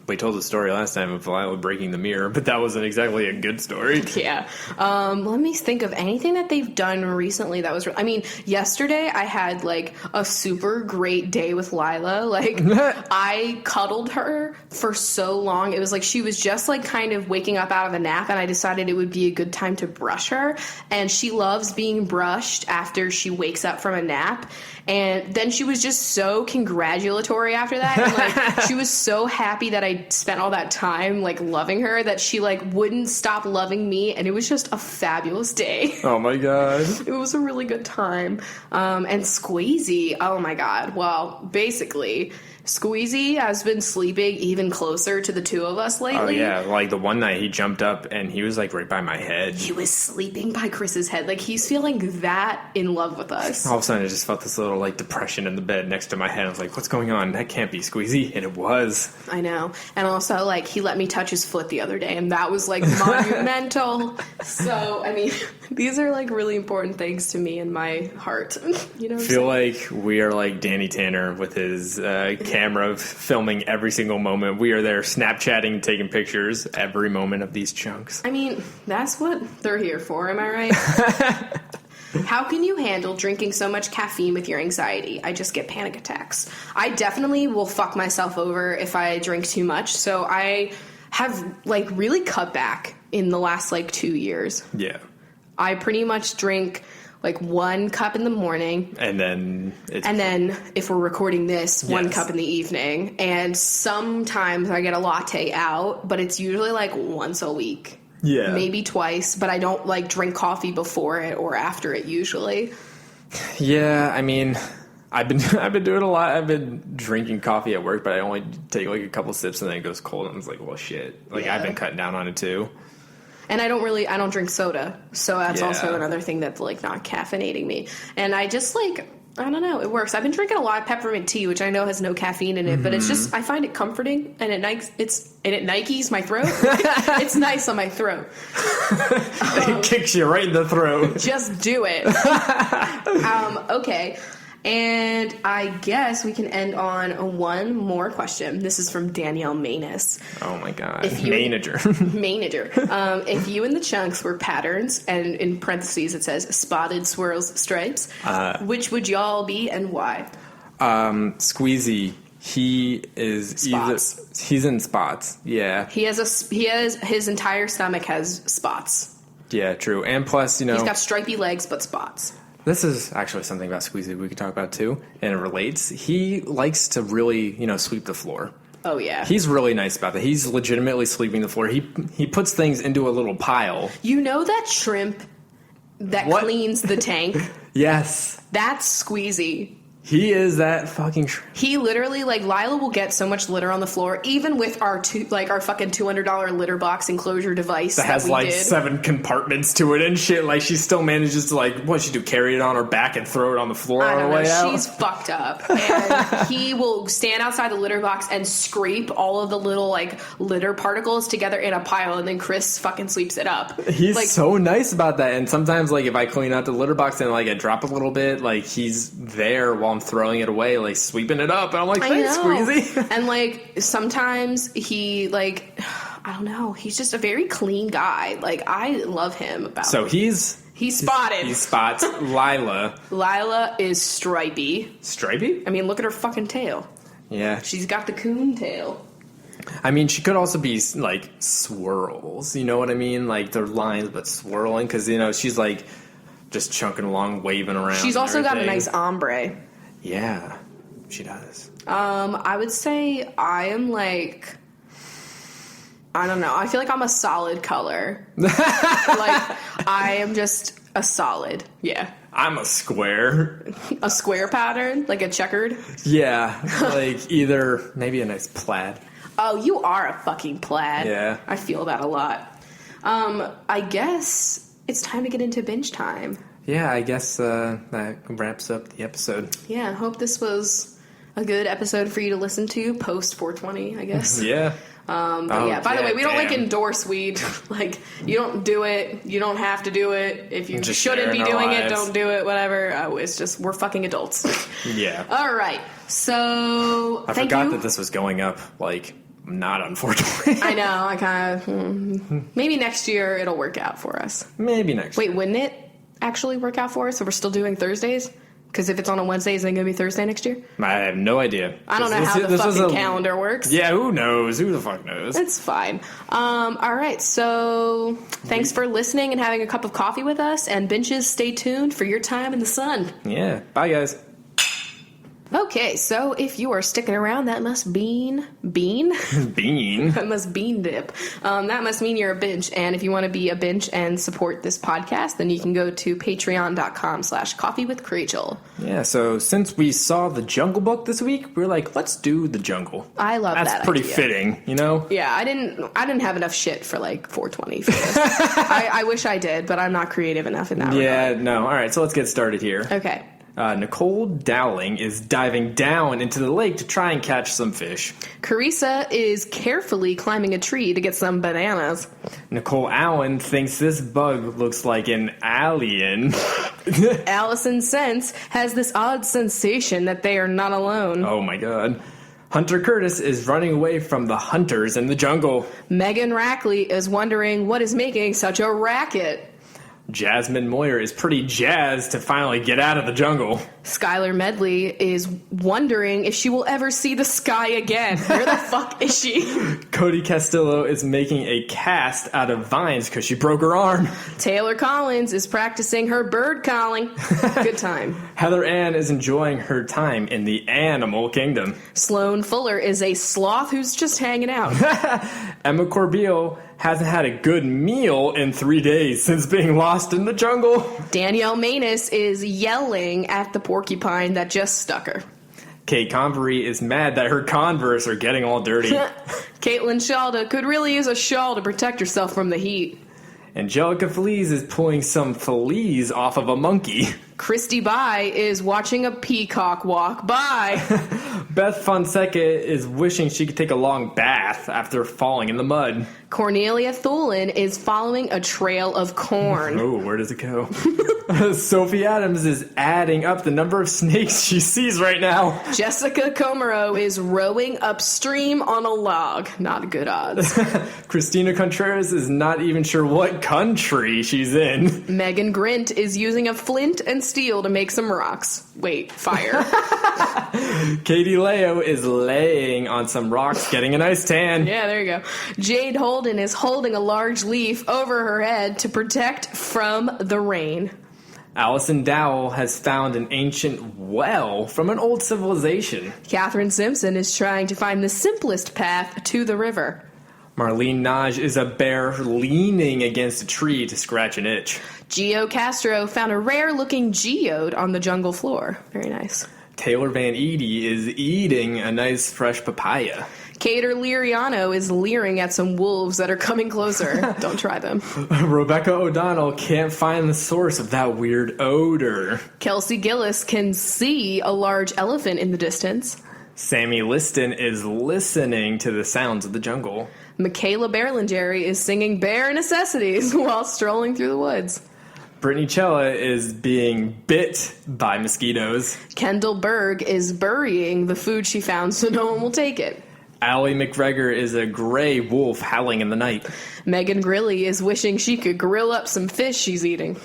Speaker 3: we told the story last time of Lila breaking the mirror, but that wasn't exactly a good story.
Speaker 2: Yeah. Let me think of anything that they've done recently that was... I mean, yesterday I had, like, a super great day with Lila. Like, I cuddled her for so long. It was like she was just, like, kind of waking up out of a nap, and I decided it would be a good time to brush her. And she loves being brushed after she wakes up from a nap. And then she was just so congratulatory after that. And, like, she was so happy that I spent all that time, like, loving her that she, like, wouldn't stop loving me. And it was just a fabulous day.
Speaker 3: Oh, my God.
Speaker 2: It was a really good time. And Squeezy, oh, my God. Well, basically... Squeezy has been sleeping even closer to the two of us lately.
Speaker 3: Oh, yeah. Like, the one night he jumped up and he was, like, right by my head.
Speaker 2: He was sleeping by Chris's head. Like, he's feeling that in love with us.
Speaker 3: All of a sudden, I just felt this little, like, depression in the bed next to my head. I was like, what's going on? That can't be Squeezy. And it was.
Speaker 2: I know. And also, like, he let me touch his foot the other day, and that was, like, monumental. So, I mean, these are, like, really important things to me in my heart. You know what
Speaker 3: I feel like we are like Danny Tanner with his camera filming every single moment. We are there Snapchatting, taking pictures every moment of these chunks.
Speaker 2: I mean, that's what they're here for, am I right? How can you handle drinking so much caffeine with your anxiety? I just get panic attacks. I definitely will fuck myself over if I drink too much, so I have, like, really cut back in the last, like, 2 years.
Speaker 3: Yeah.
Speaker 2: I pretty much drink... like 1 cup in the morning.
Speaker 3: And then
Speaker 2: if we're recording this,
Speaker 3: yes.
Speaker 2: 1 cup in the evening. And sometimes I get a latte out, but it's usually like once a week.
Speaker 3: Yeah.
Speaker 2: Maybe twice, but I don't like drink coffee before it or after it usually.
Speaker 3: Yeah, I mean, I've been doing a lot. I've been drinking coffee at work, but I only take like a couple sips and then it goes cold and it's like, well, shit. Like, yeah. I've been cutting down on it too.
Speaker 2: And I don't drink soda. So that's also another thing that's, like, not caffeinating me. And I just, like, I don't know, it works. I've been drinking a lot of peppermint tea, which I know has no caffeine in it, but it's just, I find it comforting, and it Nikes my throat. It's nice on my throat.
Speaker 3: It kicks you right in the throat.
Speaker 2: Just do it. Okay. And I guess we can end on one more question. This is from Danielle Manus.
Speaker 3: Oh, my God.
Speaker 2: Manager. If you and the chunks were patterns, and in parentheses it says spotted swirls stripes, which would y'all be and why?
Speaker 3: Squeezy. He is
Speaker 2: spots.
Speaker 3: He's in spots. Yeah.
Speaker 2: He has his entire stomach has spots.
Speaker 3: Yeah, true. And plus, you know,
Speaker 2: he's got stripy legs but spots.
Speaker 3: This is actually something about Squeezy we could talk about, too, and it relates. He likes to really, you know, sweep the floor.
Speaker 2: Oh, yeah.
Speaker 3: He's really nice about that. He's legitimately sweeping the floor. He puts things into a little pile.
Speaker 2: You know that shrimp that cleans the tank?
Speaker 3: Yes.
Speaker 2: That's Squeezy.
Speaker 3: He is that fucking shrimp.
Speaker 2: He literally, like, Lila will get so much litter on the floor, even with our fucking $200 litter box enclosure device that
Speaker 3: has, like, 7 compartments to it and shit. Like, she still manages to, like, what she do, carry it on her back and throw it on the floor on her way out?
Speaker 2: She's fucked up. And he will stand outside the litter box and scrape all of the little, like, litter particles together in a pile, and then Chris fucking sweeps it up.
Speaker 3: He's
Speaker 2: like,
Speaker 3: so nice about that. And sometimes, like, if I clean out the litter box and, like, I drop a little bit, like, he's there while I'm throwing it away, like, sweeping it up. And I'm like, thanks, Squeezy.
Speaker 2: And, like, sometimes he, like, I don't know, he's just a very clean guy. Like, I love him about
Speaker 3: So
Speaker 2: him.
Speaker 3: He's spotted. He spots Lila.
Speaker 2: Lila is stripy.
Speaker 3: Stripy?
Speaker 2: I mean, look at her fucking tail.
Speaker 3: Yeah.
Speaker 2: She's got the coon tail.
Speaker 3: I mean, she could also be, like, swirls. You know what I mean? Like, they're lines, but swirling. Because, you know, she's, like, just chunking along, waving around.
Speaker 2: She's also got a nice ombre.
Speaker 3: Yeah, she does.
Speaker 2: I would say I am, like, I don't know. I feel like I'm a solid color. Like, I am just a solid. Yeah.
Speaker 3: I'm a square.
Speaker 2: A square pattern? Like a checkered?
Speaker 3: Yeah. Like either maybe a nice plaid.
Speaker 2: Oh, you are a fucking plaid.
Speaker 3: Yeah.
Speaker 2: I feel that a lot. I guess it's time to get into binge time.
Speaker 3: Yeah, I guess that wraps up the episode.
Speaker 2: Yeah, I hope this was a good episode for you to listen to post 420, I guess.
Speaker 3: Yeah.
Speaker 2: But yeah, by the way, we don't endorse weed. Like, you don't do it. You don't have to do it. If you
Speaker 3: Just
Speaker 2: shouldn't be doing it,
Speaker 3: lives.
Speaker 2: don't do it, whatever. It's just, we're fucking adults.
Speaker 3: Yeah.
Speaker 2: All right. So,
Speaker 3: I
Speaker 2: thank
Speaker 3: forgot
Speaker 2: you.
Speaker 3: that this was going up, not unfortunately.
Speaker 2: I know. I kind of... maybe next year it'll work out for us.
Speaker 3: Maybe next year.
Speaker 2: Wait, wouldn't it actually work out for us if we're still doing Thursdays? Because if it's on a Wednesday, is it going to be Thursday next year?
Speaker 3: I have no idea.
Speaker 2: I don't know how the fucking calendar works.
Speaker 3: Yeah, who knows? Who the fuck knows?
Speaker 2: It's fine. All right, so thanks for listening and having a cup of coffee with us. And benches, stay tuned for your time in the sun.
Speaker 3: Yeah. Bye, guys.
Speaker 2: Okay, so if you are sticking around, that must bean?
Speaker 3: Bean?
Speaker 2: That must bean dip. That must mean you're a bench. And if you want to be a bench and support this podcast, then you can go to patreon.com/CoffeeWithChrachel.
Speaker 3: Yeah, so since we saw The Jungle Book this week, we're like, let's do The Jungle.
Speaker 2: I love that.
Speaker 3: That's pretty
Speaker 2: idea.
Speaker 3: fitting, you know?
Speaker 2: Yeah, I didn't have enough shit for 420 for this. I wish I did, but I'm not creative enough in that regard.
Speaker 3: Yeah, no. All right, so let's get started here.
Speaker 2: Okay.
Speaker 3: Nicole Dowling is diving down into the lake to try and catch some fish.
Speaker 2: Carissa is carefully climbing a tree to get some bananas.
Speaker 3: Nicole Allen thinks this bug looks like an alien.
Speaker 2: Allison Sense has this odd sensation that they are not alone.
Speaker 3: Oh my god. Hunter Curtis is running away from the hunters in the jungle.
Speaker 2: Megan Rackley is wondering what is making such a racket.
Speaker 3: Jasmine Moyer is pretty jazzed to finally get out of the jungle.
Speaker 2: Skylar Medley is wondering if she will ever see the sky again. Where the fuck is she?
Speaker 3: Cody Castillo is making a cast out of vines because she broke her arm.
Speaker 2: Taylor Collins is practicing her bird calling. Good time.
Speaker 3: Heather Ann is enjoying her time in the animal kingdom.
Speaker 2: Sloan Fuller is a sloth who's just hanging out.
Speaker 3: Emma Corbeil hasn't had a good meal in 3 days since being lost in the jungle.
Speaker 2: Danielle Manus is yelling at the porcupine that just stuck her.
Speaker 3: Kate Convery is mad that her Converse are getting all dirty.
Speaker 2: Caitlin Shalda could really use a shawl to protect herself from the heat.
Speaker 3: Angelica Feliz is pulling some fleas off of a monkey.
Speaker 2: Christy Bai is watching a peacock walk by.
Speaker 3: Beth Fonseca is wishing she could take a long bath after falling in the mud.
Speaker 2: Cornelia Thulin is following a trail of corn.
Speaker 3: Oh, where does it go? Sophie Adams is adding up the number of snakes she sees right now.
Speaker 2: Jessica Comero is rowing upstream on a log. Not good odds.
Speaker 3: Christina Contreras is not even sure what country she's in.
Speaker 2: Megan Grint is using a flint and steel to make some rocks. Wait, fire.
Speaker 3: Katie Leo is laying on some rocks getting a nice tan.
Speaker 2: Yeah, there you go. Jade Holden is holding a large leaf over her head to protect from the rain.
Speaker 3: Allison Dowell has found an ancient well from an old civilization.
Speaker 2: Catherine Simpson is trying to find the simplest path to the river.
Speaker 3: Marlene Naj is a bear leaning against a tree to scratch an itch.
Speaker 2: Geo Castro found a rare-looking geode on the jungle floor. Very nice.
Speaker 3: Taylor Van Eady is eating a nice fresh papaya.
Speaker 2: Cater Liriano is leering at some wolves that are coming closer. Don't try them.
Speaker 3: Rebecca O'Donnell can't find the source of that weird odor.
Speaker 2: Kelsey Gillis can see a large elephant in the distance.
Speaker 3: Sammy Liston is listening to the sounds of the jungle.
Speaker 2: Michaela Berlingeri is singing Bare Necessities while strolling through the woods.
Speaker 3: Brittany Cella is being bit by mosquitoes.
Speaker 2: Kendall Berg is burying the food she found so no one will take it.
Speaker 3: Allie McGregor is a gray wolf howling in the night.
Speaker 2: Megan Grilly is wishing she could grill up some fish she's eating.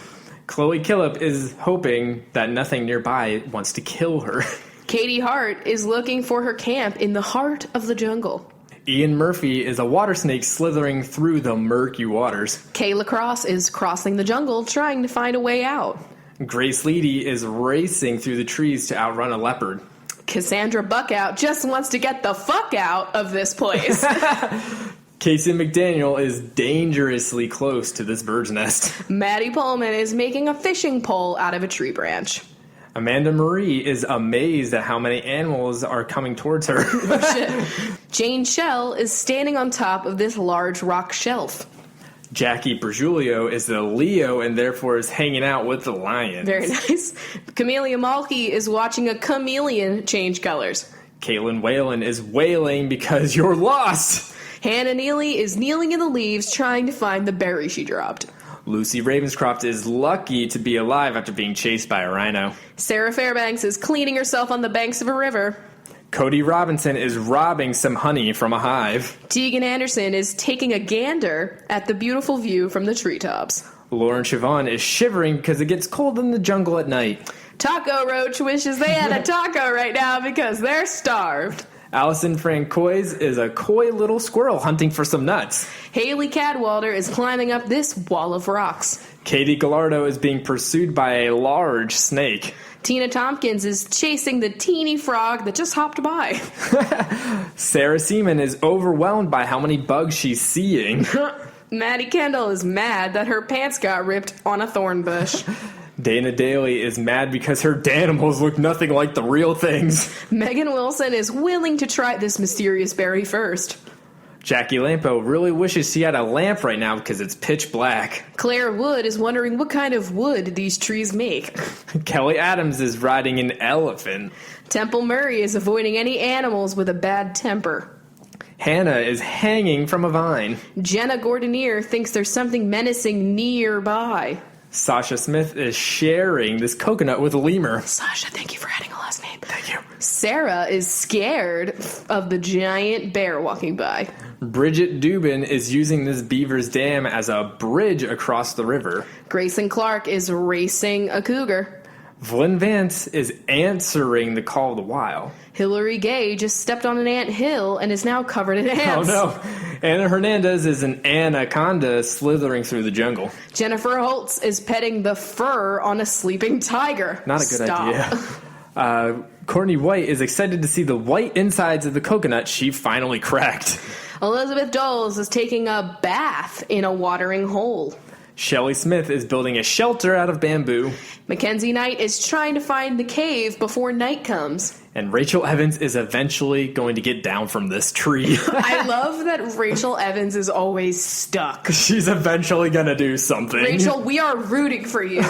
Speaker 3: Chloe Killip is hoping that nothing nearby wants to kill her.
Speaker 2: Katie Hart is looking for her camp in the heart of the jungle.
Speaker 3: Ian Murphy is a water snake slithering through the murky waters.
Speaker 2: Kayla Cross is crossing the jungle trying to find a way out.
Speaker 3: Grace Leedy is racing through the trees to outrun a leopard.
Speaker 2: Cassandra Buckout just wants to get the fuck out of this place.
Speaker 3: Casey McDaniel is dangerously close to this bird's nest.
Speaker 2: Maddie Pullman is making a fishing pole out of a tree branch.
Speaker 3: Amanda Marie is amazed at how many animals are coming towards her.
Speaker 2: Oh, shit. Jane Shell is standing on top of this large rock shelf.
Speaker 3: Jackie Bergiulio is a Leo and therefore is hanging out with the lions.
Speaker 2: Very nice. Camellia Malky is watching a chameleon change colors.
Speaker 3: Caitlin Whalen is wailing because you're lost.
Speaker 2: Hannah Neely is kneeling in the leaves trying to find the berry she dropped.
Speaker 3: Lucy Ravenscroft is lucky to be alive after being chased by a rhino.
Speaker 2: Sarah Fairbanks is cleaning herself on the banks of a river.
Speaker 3: Cody Robinson is robbing some honey from a hive.
Speaker 2: Tegan Anderson is taking a gander at the beautiful view from the treetops.
Speaker 3: Lauren Siobhan is shivering because it gets cold in the jungle at night.
Speaker 2: Taco Roach wishes they had a taco right now because they're starved.
Speaker 3: Allison Francois is a coy little squirrel hunting for some nuts.
Speaker 2: Haley Cadwalder is climbing up this wall of rocks.
Speaker 3: Katie Gallardo is being pursued by a large snake.
Speaker 2: Tina Tompkins is chasing the teeny frog that just hopped by.
Speaker 3: Sarah Seaman is overwhelmed by how many bugs she's seeing.
Speaker 2: Maddie Kendall is mad that her pants got ripped on a thorn bush.
Speaker 3: Dana Daly is mad because her Danimals look nothing like the real things.
Speaker 2: Megan Wilson is willing to try this mysterious berry first.
Speaker 3: Jackie Lampo really wishes she had a lamp right now because it's pitch black.
Speaker 2: Claire Wood is wondering what kind of wood these trees make.
Speaker 3: Kelly Adams is riding an elephant.
Speaker 2: Temple Murray is avoiding any animals with a bad temper.
Speaker 3: Hannah is hanging from a vine.
Speaker 2: Jenna Gordonier thinks there's something menacing nearby.
Speaker 3: Sasha Smith is sharing this coconut with a lemur.
Speaker 2: Sasha, thank you for adding a last name.
Speaker 3: Thank you.
Speaker 2: Sarah is scared of the giant bear walking by.
Speaker 3: Bridget Dubin is using this beaver's dam as a bridge across the river.
Speaker 2: Grayson Clark is racing a cougar.
Speaker 3: Vlyn Vance is answering the call of the wild.
Speaker 2: Hillary Gay just stepped on an ant hill and is now covered in ants.
Speaker 3: Oh no. Anna Hernandez is an anaconda slithering through the jungle.
Speaker 2: Jennifer Holtz is petting the fur on a sleeping tiger.
Speaker 3: Not a good idea. Courtney White is excited to see the white insides of the coconut she finally cracked.
Speaker 2: Elizabeth Doles is taking a bath in a watering hole.
Speaker 3: Shelley Smith is building a shelter out of bamboo.
Speaker 2: Mackenzie Knight is trying to find the cave before night comes.
Speaker 3: And Rachel Evans is eventually going to get down from this tree.
Speaker 2: I love that Rachel Evans is always stuck.
Speaker 3: She's eventually going to do something.
Speaker 2: Rachel, we are rooting for you.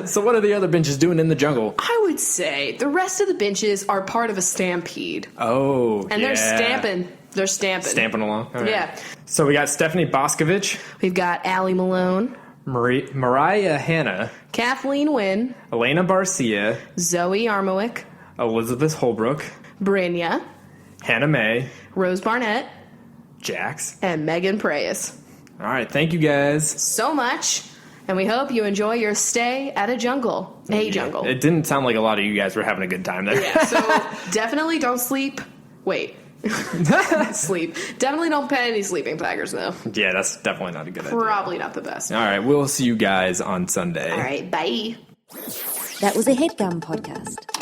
Speaker 3: So what are the other benches doing in the jungle?
Speaker 2: I would say the rest of the benches are part of a stampede.
Speaker 3: Oh,
Speaker 2: and they're stamping. They're stamping.
Speaker 3: Stamping along. All right.
Speaker 2: Yeah.
Speaker 3: So we got Stephanie Boscovich.
Speaker 2: We've got Allie Malone.
Speaker 3: Mariah Hanna.
Speaker 2: Kathleen Wynn.
Speaker 3: Elena Barcia.
Speaker 2: Zoe Armowick.
Speaker 3: Elizabeth Holbrook.
Speaker 2: Brynja.
Speaker 3: Hannah May.
Speaker 2: Rose Barnett.
Speaker 3: Jax.
Speaker 2: And Megan Preyes.
Speaker 3: All right. Thank you guys
Speaker 2: so much. And we hope you enjoy your stay at a jungle. Jungle.
Speaker 3: It didn't sound like a lot of you guys were having a good time there.
Speaker 2: Yeah, so definitely don't sleep. Wait. Sleep. Definitely don't pet any sleeping tigers, though.
Speaker 3: Yeah, that's definitely not a good idea.
Speaker 2: Probably not the best.
Speaker 3: All right, we'll see you guys on Sunday.
Speaker 2: All right, bye.
Speaker 1: That was a HeadGum podcast.